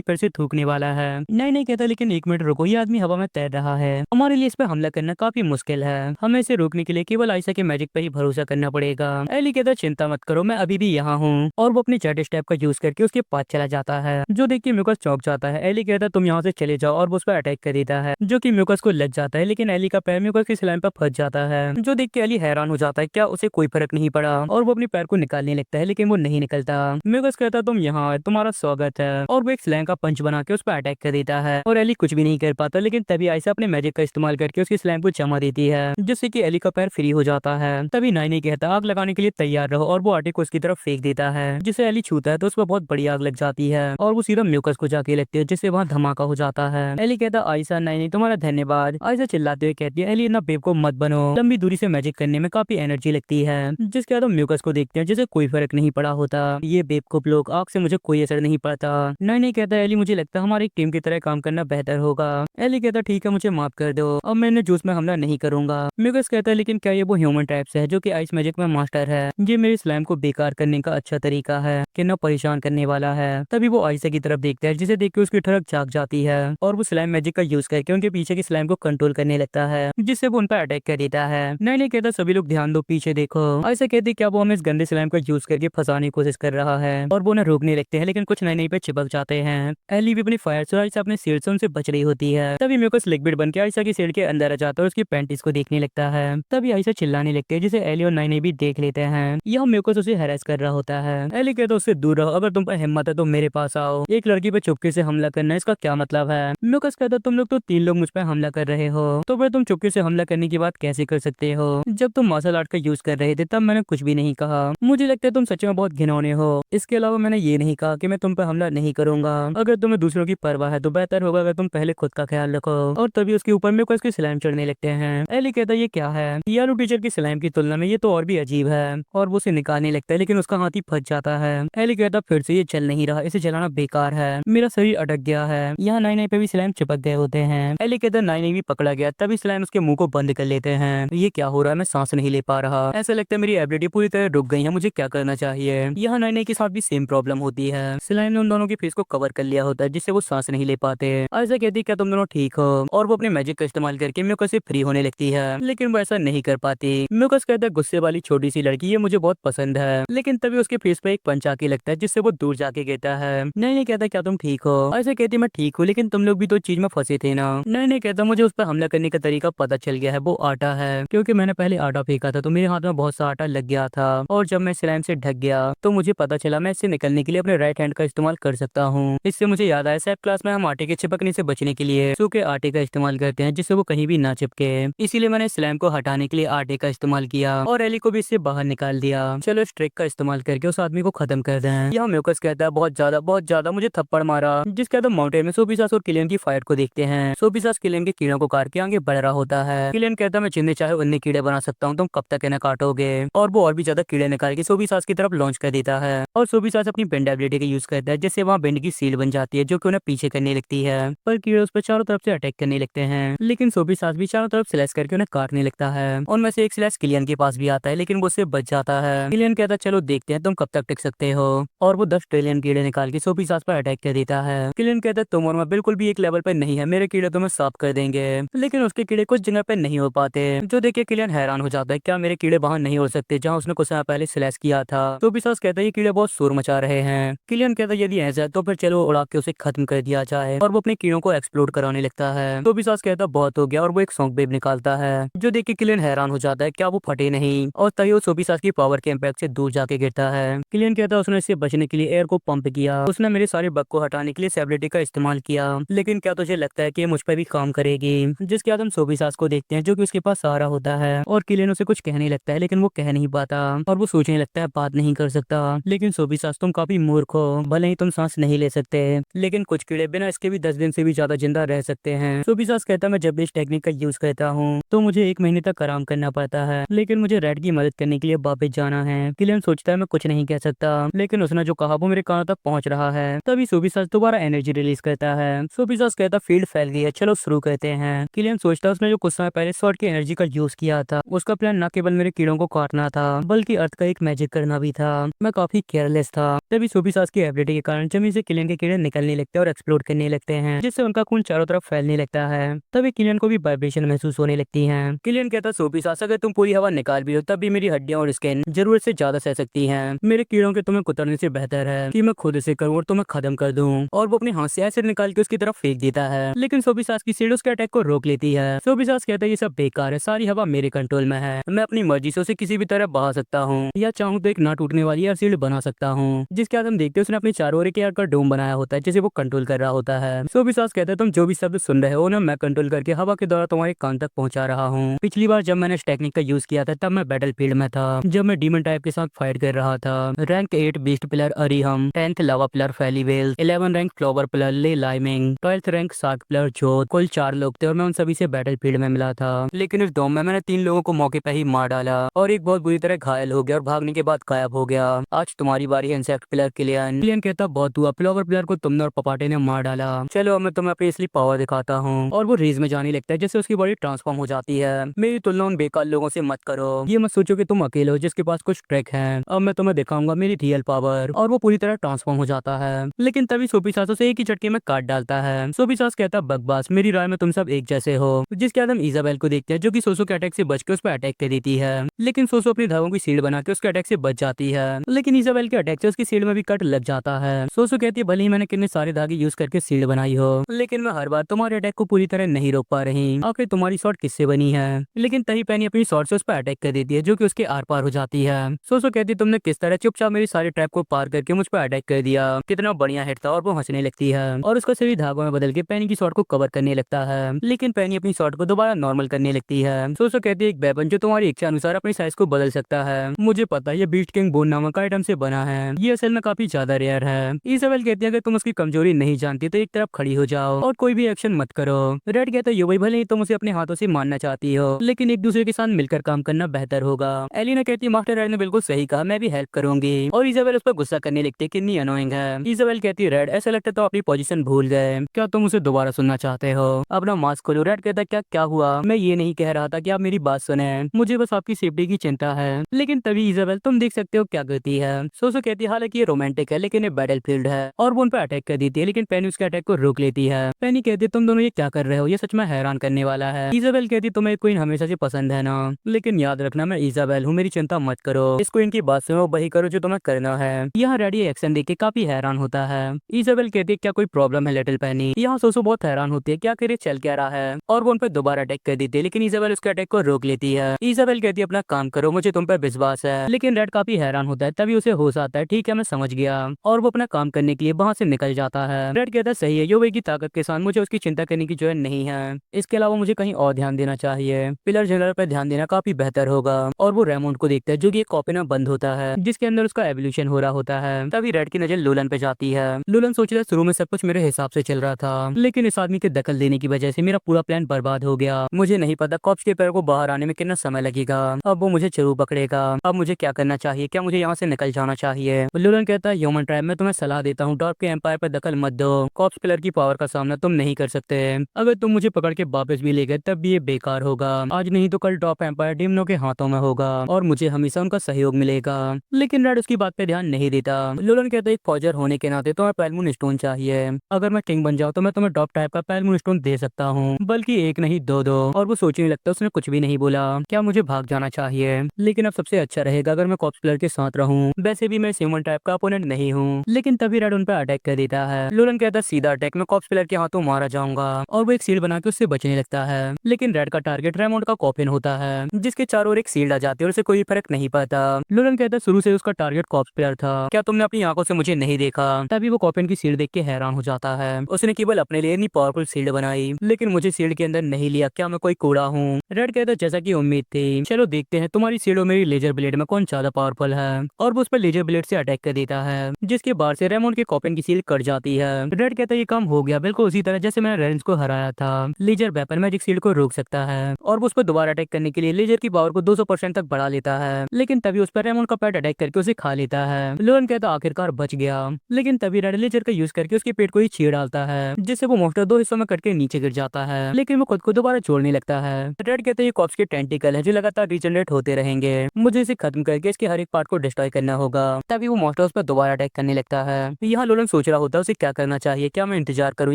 फिर से थूकने वाला है। नहीं नहीं कहता लेकिन एक मिनट रुको, ये आदमी हवा में तैर रहा है, हमारे लिए इस पर हमला करना काफी मुश्किल है, हमें इसे रोकने के लिए केवल आयशा के मैजिक पर ही भरोसा करना पड़ेगा। एली कहता चिंता मत करो, मैं अभी भी यहाँ हूँ, और वो अपनी चैट स्टेप का यूज करके उसके पास चला जाता है, जो देख के म्यूकस चौंक जाता है। एली कहता तुम यहाँ से चले जाओ, और वो उस पर अटैक कर देता है, जो कि म्यूकस को लग जाता है। लेकिन एली का पैर म्यूकस की स्लाइम पर फंस जाता है, जो देख के एली हैरान हो जाता है, क्या उसे कोई फर्क नहीं पड़ा, और वो अपने पैर को निकालने लगता है लेकिन वो नहीं निकलता। म्यूकस कहता तुम यहाँ, तुम्हारा स्वागत है, और वो एक स्लैंग का पंच बना के उस पर अटैक कर देता है और एली कुछ भी नहीं कर पाता। लेकिन तभी आयशा अपने मैजिक का इस्तेमाल करके उसकी स्लैम को जमा देती है, जिससे कि एली का पैर फ्री हो जाता है। तभी नाइनी कहता आग लगाने के लिए तैयार रहो, और वो आटे को उसकी तरफ फेंक देता है, जिसे एली छूता है तो उस पर बहुत बड़ी आग लग जाती है और वो सीधा म्यूकस को जाके लगती है, जिससे वहाँ धमाका हो जाता है। एली कहता आयशा नाइनी तुम्हारा धन्यवाद। आयशा चिल्लाते हुए कहती है एली इतना बेवकूफ मत बनो, लंबी दूरी से मैजिक करने में काफी एनर्जी लगती है। जिसके बाद हम म्यूकस को देखते हैं जिसे कोई फर्क नहीं पड़ा होता, ये बेवकूफ लोग, आग से मुझे कोई असर नहीं पड़ता। नाइनी कहता है एली मुझे लगता है हमारी टीम की तरह काम करना बेहतर होगा। एली कहता ठीक है मुझे माफ कर दो, अब मैंने जूस में हमला नहीं करूंगा। म्यूकस कहता है लेकिन क्या ये वो ह्यूमन टाइप से है जो कि आइस मैजिक में मास्टर है? ये मेरी स्लाइम को बेकार करने का अच्छा तरीका है कि न परेशान करने वाला है। तभी वो आइसा की तरफ देखता है, जिसे देख के उसकी ठड़क जाग जाती है और वो स्लाइम मैजिक का यूज करके उनके पीछे की स्लाइम को कंट्रोल करने लगता है, जिससे वो उन पर अटैक कर देता है। नहीं कहता सभी लोग ध्यान दो, पीछे देखो। आइसा कहती क्या वो हमें इस गंदे स्लाइम का यूज करके फंसाने की कोशिश कर रहा है, और वो उन्हें रोकने लगते हैं लेकिन कुछ नए पे चिपक जाते हैं। एली भी अपनी फायर से आइसा अपने शील्ड से उनसे बच रही होती है। तभी म्यूकस लिक्विड बन के आइसा की शील्ड के अंदर आ जाता है और उसकी पैंटीज को देखने लगता है। तभी आइसा चिल्लाने लगती है, जिसे एली और नाइने भी देख लेते हैं। यह म्यूकस उसे हैरेस कर रहा होता है। एली कहता उससे दूर रहो, अगर तुम पर हिम्मत है तो मेरे पास आओ। एक लड़की पे चुपके से हमला करना, इसका क्या मतलब है? म्यूकस कहता तुम लोग तो 3 लोग मुझ पर हमला कर रहे हो, तो फिर तुम चुपके से हमला करने की बात कैसे कर सकते हो? जब तुम मार्शल आर्ट का यूज कर रहे थे तब मैंने कुछ भी नहीं कहा, मुझे लगता है तुम सच में बहुत घिनौने हो। इसके अलावा मैंने ये नहीं कहा कि मैं तुम पर हमला नहीं करूंगा। अगर तुम्हें दूसरों की परवाह है तो बेहतर होगा अगर तुम पहले खुद का ख्याल रखो। और तभी उसके ऊपर म्यूकस की स्लाइम चढ़ने लगते हैं। एली कहता ये क्या है? यारू टीचर की स्लाइम की तुलना में ये तो और भी अजीब है, और वो उसे निकालने लगता है लेकिन उसका हाथ ही फंस जाता है। एली कहता फिर से ये चल नहीं रहा, इसे चलाना बेकार है, मेरा शरीर अटक गया है। यहाँ नाइने पे भी स्लाइम चिपक गए होते हैं। एली कहता नाइने भी पकड़ा गया, तभी स्लाइम उसके मुंह को बंद कर लेते हैं। ये क्या हो रहा है, मैं सांस नहीं ले पा रहा, ऐसा लगता है मेरी एबिलिटी पूरी तरह रुक गई है, मुझे क्या करना चाहिए? यहाँ नाइने के साथ भी सेम प्रॉब्लम होती है, स्लाइम ने उन दोनों के फेस को कवर कर लिया होता है, जिससे वो सांस नहीं ले पाते। ऐसा कहती क्या तुम दोनों ठीक हो? और वो अपने मैजिक का इस्तेमाल करके म्यूकस से फ्री होने लगती है, लेकिन वो ऐसा नहीं कर पाती। म्यूकस कहता है गुस्से वाली छोटी सी लड़की, ये मुझे बहुत पसंद है। लेकिन तभी उसके फेस पे एक पंच आके लगता है, जिससे वो दूर जाके गिरता है। नहीं कहता क्या तुम ठीक हो? ऐसे कहती मैं ठीक हूँ, लेकिन तुम लोग भी तो चीज में फंसे थे ना। नहीं कहता मुझे उस पर हमला करने का तरीका पता चल गया है, वो आटा है, क्योंकि मैंने पहले आटा फेंका था तो मेरे हाथ में बहुत सा आटा लग गया था, और जब मैं स्लाइम से ढक गया तो मुझे पता चला मैं इससे निकलने के लिए अपने राइट हैंड का इस्तेमाल कर सकता हूँ। इससे मुझे याद आया सैप क्लास में हम आटे के चिपकने से बचने के लिए सूखे आटे का इस्तेमाल करते हैं, जिससे वो कहीं भी ना चिपके, इसीलिए मैंने स्लाइम को हटाने के लिए आटे का इस्तेमाल किया और एली को भी इससे बाहर निकाल दिया। चलो इस ट्रिक का इस्तेमाल करके उस आदमी को खत्म कर दें। यहाँ म्यूकस कहता है बहुत ज्यादा मुझे थप्पड़ मारा। जिसके बाद माउंटेन में सोफिसास और किलियन की फाइट को देखते हैं। सोफिसास किलियन के कीड़ों को काट के आगे बढ़ रहा होता है। किलियन कहता मैं जितने चाहे उतने कीड़े बना सकता हूँ, तुम कब तक इन्हें काटोगे? और वो और भी ज्यादा कीड़े निकाल के सोफिसास की तरफ लॉन्च कर देता है, और सोफिसास अपनी बेंड एबिलिटी का यूज करता है, जिससे वहाँ बेंड की सील बन जाती है, जो कि उन्हें पीछे करने लगती है। पर कीड़े उस पर चारों तरफ से अटैक करने लगते हैं, लेकिन सोफिसास भी चारों तरफ स्लैश करके उन्हें काटने लगता है। उनमें से एक स्लैश किलियन के पास भी आता है, लेकिन वो उससे बच जाता है। किलियन कहता है चलो देखते हैं तुम कब तक टिक सकते हो, और वो 10 ट्रिलियन कीड़े निकाल के सोफिसास पर अटैक कर देता है। किलियन कहता है तुम और मैं बिल्कुल भी एक लेवल पर नहीं है, मेरे कीड़े तुम्हें साफ कर देंगे। लेकिन उसके कीड़े कुछ जगह पे नहीं हो पाते, जो देख के किलियन हैरान हो जाता है, क्या मेरे कीड़े वहां नहीं हो सकते जहाँ उसने कुछ समय पहले स्लैश किया था? सोफिसास कहता है ये कीड़े बहुत शोर मचा रहे हैं। किलियन कहता है यदि ऐसा है तो फिर चलो उड़ा के उसे खत्म कर दिया जाए, और वो अपने कीड़ों को एक्सप्लोड कराने लगता है। सोफिसास कहता है बहुत हो गया, और वो एक सॉन्ग वेव निकालता है, जो देख के किलियन हैरान हो जाता है, क्या वो फटे नहीं? और तभी वो सोफिसास की पावर के इम्पैक्ट से दूर जाके गिरता है। किलियन कहता है उसने इससे बचने के लिए एयर को पंप किया, उसने मेरे सारे बग को हटाने के लिए एबिलिटी का इस्तेमाल किया, लेकिन क्या तुझे लगता है कि ये मुझ पर भी काम काम करेगी। जिसके बाद हम सोफिसास को देखते हैं जो कि उसके पास सहारा होता है और किलियन उसे कुछ कहने लगता है लेकिन वो कह नहीं पाता और वो सोचने लगता है बात नहीं कर सकता। लेकिन सोफिसास तुम काफी मूर्ख हो, भले ही तुम सांस नहीं ले सकते लेकिन कुछ कीड़े बिना इसके भी 10 दिन से भी ज्यादा जिंदा रह सकते हैं। सोफिसास कहता है मैं जब भी इस टेक्निक का यूज करता हूँ तो मुझे 1 महीने तक आराम करना पड़ता है, लेकिन मुझे रेड की मदद करने के लिए वापस जाना है। किलियन सोचता है मैं कुछ नहीं कह सकता लेकिन उसने जो कहा वो मेरे कानों तक पहुंच रहा है। तभी सोफिसास दोबारा एनर्जी रिलीज करता है। सोफिसास कहता फील्ड फैल गई है, चलो शुरू करते हैं। किलियन सोचता है उसने जो कुछ समय पहले स्वॉर्ड की एनर्जी का यूज किया था उसका प्लान न केवल मेरे कीड़ों को काटना था बल्कि अर्थ का एक मैजिक करना भी था। मैं काफी केयरलेस था। तभी सोफिसास की एबिलिटी के कारण जमीन से किलियन के कीड़े निकलने लगते हैं और एक्सप्लोड करने लगते हैं जिससे उनका खून चारों तरफ फैलने लगता है। तभी किलियन को भी वाइब्रेशन महसूस होने लगती है। किलियन कहता सोफिसास अगर तुम पूरी हवा निकाल भी हो तब भी मेरी हड्डियां और स्किन जरूरत से ज्यादा सह सकती हैं। मेरे कीड़ों के तुम्हें कुतरने से बेहतर है कि मैं खुद इसे करूं और तुम्हें खत्म कर दूं। और वो अपने हाथ से ऐसे निकाल के उसकी तरफ फेंक देता है लेकिन सोफिसास की सीड उसके अटैक को रोक लेती है। सोफिसास कहता है ये सब बेकार है, सारी हवा मेरे कंट्रोल में है, मैं अपनी मर्जी से उसे किसी भी तरह बहा सकता हूँ या चाहूँ तो एक ना टूटने वाली एयर शील्ड बना सकता हूँ। जिसके बाद हम देखते हैं उसने अपनी चारों ओर एक एयर का डोम बनाया होता है जिसे वो कंट्रोल कर रहा होता है। सोफिसास कहता है तुम जो भी शब्द सुन रहे हो ना मैं कंट्रोल करके हवा के द्वारा तुम्हारे कान तक पहुंचा रहा हूँ। पिछली बार जब मैंने इस टेक्निक का यूज किया था तब मैं बैटल फील्ड में था जब मैं डीमन टाइप के साथ फाइट कर रहा था। रैंक 8 बीस्ट प्लेयर अरिहम, 10th लावा प्लेयर फेलिवेल, 11 रैंक फ्लोवर प्लेयर ले liming, 12th rank shark player जोत। कुल 4 लोग थे और मैं उन सभी से बैटल फील्ड में मिला था लेकिन इस डोम में मैंने 3 लोगों को मौके पे ही मार डाला और एक बहुत बुरी तरह घायल हो गया और भागने के बाद गायब हो गया। आज तुम्हारी बारी है इंसेक्ट प्लेयर किलियन। किलियन कहता बहुत हुआ, फ्लावर प्लेयर को तुमने और पपाटे ने मार डाला, चलो मैं तुम्हें अपनी असली पावर दिखाता हूँ। और वो रेज में जाने लगता है जिससे उसकी बॉडी ट्रांसफॉर्म हो जाती है। मेरी तुलना उन बेकार लोगों से मत करो, ये मत सोचो कि तुम अकेले हो जिसके पास कुछ ट्रिक है, अब मैं तुम्हें दिखाऊंगा मेरी रियल पावर। और वो पूरी तरह ट्रांसफॉर्म हो जाता है लेकिन तभी सोफिसास उसे एक ही झटके में काट डालता है। सोफिसास कहता बकवास, मेरी राय में तुम सब एक जैसे हो। जिसके बाद हम इजाबेल को देखते हैं जो कि सोसो के अटैक से बच के उस पर अटैक कर देती है लेकिन सोसो अपनी धागों की सील बना के उसके अटैक से बच जाती है लेकिन इजाबेल के अटैक से उसकी सील में भी कट लग जाता है। सोसो कहती है भले ही मैंने कितने सारे धागे यूज करके सील बनाई हो लेकिन मैं हर बार तुम्हारे अटैक को पूरी तरह नहीं रोक पा रही, आखिर तुम्हारी शॉट किससे बनी है। लेकिन तही पैनी अपनी शॉट से उस पर अटैक कर देती है जो कि उसके आर पार हो जाती है। सोसो कहती है तुमने किस तरह चुपचाप मेरी सारी ट्रैप को पार करके मुझ पर अटैक कर दिया, कितना बढ़िया हिट था। और वो हंसने लगती है और उसका सभी धागों में बदल के पैनी की शॉट को कवर करने लगता है लेकिन पैनी अपनी शॉट को दोबारा नॉर्मल करने लगती है। सोसो कहती है एक वेपन जो तुम्हारी इच्छा अनुसार अपनी साइज को बदल सकता है, मुझे पता है ये बीस्ट किंग बोन नामक आइटम से बना है, ये असल में काफी ज्यादा रेयर है। इजाबेल कहती है अगर तुम उसकी कमजोरी नहीं जानती तो एक तरफ खड़ी हो जाओ और कोई भी एक्शन मत करो। रेड कहता है यो भाई भले ही तुम उसे अपने हाथों से मारना चाहती हो लेकिन एक दूसरे के साथ मिलकर काम करना बेहतर होगा। एलिना कहती है मास्टर रेड ने बिल्कुल सही कहा, मैं भी हेल्प करूंगी। और इजाबेल उस पर गुस्सा करने लगती है कितनी अनोइंग है। इजाबेल कहती है रेड ऐसा लगता है तो अपनी पोजीशन भूल गए, क्या तुम उसे दोबारा सुनना चाहते हो, अपना मास्क खोलो। रेड कहता है क्या क्या हुआ, मैं ये नहीं कह रहा था कि आप मेरी बात सुने, मुझे बस आपकी सेफ्टी की चिंता है। लेकिन तभी इजाबेल तुम देख सकते हो क्या करती है। सोसो कहती है हालांकि ये रोमांटिक है लेकिन ये बैटल फील्ड है और वो उन पर अटैक कर देती है लेकिन पेनी उसके अटैक को रोक लेती है। पेनी कहती है तुम दोनों ये क्या कर रहे हो, ये सच में हैरान करने वाला है। इजाबेल कहती है तुम्हें क्वीन हमेशा से पसंद है ना, लेकिन याद रखना मैं इजाबेल हूँ, मेरी चिंता मत करो, इस क्वीन की बात सुनो वही करो जो तुम्हें करना है। यहाँ रेडी एक्शन देख के काफी हैरान होता है। इजाबेल कहती है क्या कोई प्रॉब्लम है लिटिल पेनी। यहाँ सोसो बहुत हैरान होती है क्या करे चल क्या रहा है और वो उन पर दोबारा अटैक कर देती है लेकिन इजाबेल उसके अटैक को रोक लेती है। इजाबेल कहती है अपना काम करो, मुझे तुम पर विश्वास है। लेकिन रेड काफी हैरान होता है तभी उसे होश आता है, ठीक है मैं समझ गया, और वो अपना काम करने के लिए वहाँ से निकल जाता है। रेड कहता है सही है, योवे की ताकत के साथ मुझे उसकी चिंता करने की जरूरत नहीं है, इसके अलावा मुझे कहीं और ध्यान देना चाहिए, पिलर जनरल पर ध्यान देना काफी बेहतर होगा। और वो रेमोंड को देखता है जो कि एक कॉपी में बंद होता है जिसके अंदर उसका एवोल्यूशन हो रहा होता है। तभी रेड की नजर लूलन पे जाती है। लूलन सोच रहा है शुरू में सब कुछ मेरे हिसाब से चल रहा था लेकिन इस आदमी के दखल देने की वजह से मेरा पूरा प्लान बर्बाद हो गया, मुझे नहीं पता कॉप्स के पैर को बाहर आने में कितना समय लगेगा, अब वो मुझे जरूर पकड़ेगा, अब मुझे क्या करना चाहिए, क्या मुझे यहाँ से निकल जाना चाहिए। लूलन कहता है ह्यूमन ट्राइब मैं तुम्हें सलाह देता हूँ डॉर्क के एम्पायर पर दखल मत दो, कॉप्स पिलर की पावर का सामना तुम नहीं कर सकते, अगर तुम मुझे पकड़ के वापस भी ले गए तब भी ये बेकार होगा, आज नहीं तो कल टॉप एम्पायर डिमनो के हाथों में होगा और मुझे हमेशा उनका सहयोग मिलेगा। लेकिन रेड उसकी बात पे ध्यान नहीं देता। लूलन कहता है एक फौजर होने के नाते तुम्हें पैलमून स्टोन चाहिए, अगर मैं किंग बन जाऊँ तो मैं तुम्हें टॉप टाइप का पैलमून स्टोन दे सकता हूँ, बल्कि एक नहीं दो दो। और वो सोचने लगता है उसने कुछ भी नहीं बोला, क्या मुझे भाग जाना चाहिए, लेकिन अब सबसे अच्छा रहेगा अगर मैं कॉप्स प्लेयर के साथ रहूं, वैसे भी मैं ह्यूमन टाइप का अपोनेंट नहीं हूँ। लेकिन तभी रेड उन पर अटैक कर देता है। लूलन कहता है सीधा अटैक, मैं कॉप्स प्लेयर के हाथों मारा जाऊंगा, और वो एक सील बना के उससे बचने लगता है। लेकिन रेड का टारगेट रेमोंड का कॉफिन होता है जिसके चारों ओर एक सील्ड आ जाती है और उसे कोई फर्क नहीं पड़ता। लूलन कहता है शुरू से उसका टारगेट कॉप्स प्लेयर था, क्या तुमने अपनी आंखों से मुझे नहीं देखा। तभी वो कॉफिन की सील्ड देख के हैरान हो जाता है, उसने केवल अपने लिए इतनी पावरफुल सील्ड बनाई आई, लेकिन मुझे शील्ड के अंदर नहीं लिया। क्या मैं कोई कूड़ा हूँ? रेड कहता जैसा की उम्मीद थी, चलो देखते हैं तुम्हारी शील्ड और मेरी लेजर ब्लेड में कौन ज्यादा पावरफुल है। और वो उस पर लेजर ब्लेड से अटैक कर देता है, जिसके बाद से रेमोन के कॉपन की शील्ड कट जाती है। रेड कहता ये काम हो गया बिल्कुल उसी तरह जैसे मैंने रेंस को हराया था। लेजर वेपन मैजिक शील्ड को रोक सकता है और वो उस पर दोबारा अटैक करने के लिए लेजर की पावर को 200% तक बढ़ा लेता है, लेकिन तभी उस पर रेमोन का पेट अटैक करके उसे खा लेता है। लोरन कहता आखिरकार बच गया, लेकिन तभी रेड लेजर का यूज करके उसके पेट को ही चीर डालता है, जिससे वो मॉन्स्टर दो हिस्सों में कट के नीचे गिर जाता है, लेकिन वो खुद को दोबारा जोड़ने लगता है। रेड कहते ये कॉप्स के टेंटिकल है जो लगातार रिजनरेट होते रहेंगे, मुझे इसे खत्म करके इसके हर एक पार्ट को डिस्ट्रॉय करना होगा। तभी वो मॉन्स्टर उस पर दोबारा अटैक करने लगता है। यहाँ लोरन सोच रहा होता है उसे क्या करना चाहिए, क्या मैं इंतजार करूँ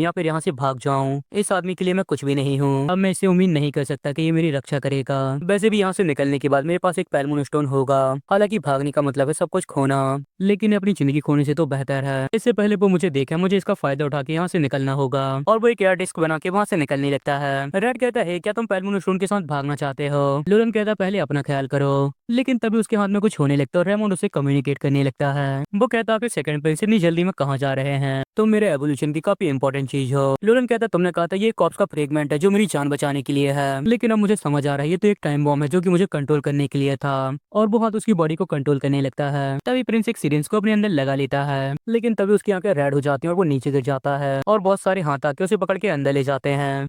या फिर यहाँ से भाग जाऊँ। इस आदमी के लिए मैं कुछ भी नहीं हूँ, अब मैं इसे उम्मीद नहीं कर सकता कि ये मेरी रक्षा करेगा। वैसे भी यहाँ से निकलने के बाद मेरे पास एक पैलमून स्टोन होगा, हालांकि भागने का मतलब है सब कुछ खोना, लेकिन अपनी जिंदगी खोने से तो बेहतर है। इससे पहले वो मुझे देखे, मुझे इसका फायदा उठा के यहाँ से निकलना होगा। और वो एक एयर डिस्क बना के वहाँ से निकलने लगता है। रेड कहता है क्या तुम पैलमून स्टोन के साथ भागना चाहते हो? लोरन कहता पहले अपना ख्याल करो, लेकिन तभी उसके हाथ में कुछ होने लगता है और रेमोंड उससे कम्युनिकेट करने लगता है। वो कहता कि सेकंड पे इतनी जल्दी में कहाँ जा रहे हैं, तुम मेरे एवोल्यूशन की काफी इंपॉर्टेंट चीज हो। लोरन कहता तुमने कहा था ये कॉप्स का फ्रेगमेंट है जो मेरी जान बचाने के लिए है, लेकिन अब मुझे समझ आ रहा है ये तो एक टाइम बॉम्ब है जो कि मुझे कंट्रोल करने के लिए था। और वो हाथ उसकी बॉडी को कंट्रोल करने लगता है। तभी प्रिंस एक सिरिंज को अपने अंदर लगा लेता है, लेकिन तभी उसकी आंखें रेड हो जाती हैं और वो नीचे गिर जाता है और बहुत सारे हाथ आके उसे पकड़ के अंदर ले जाते हैं।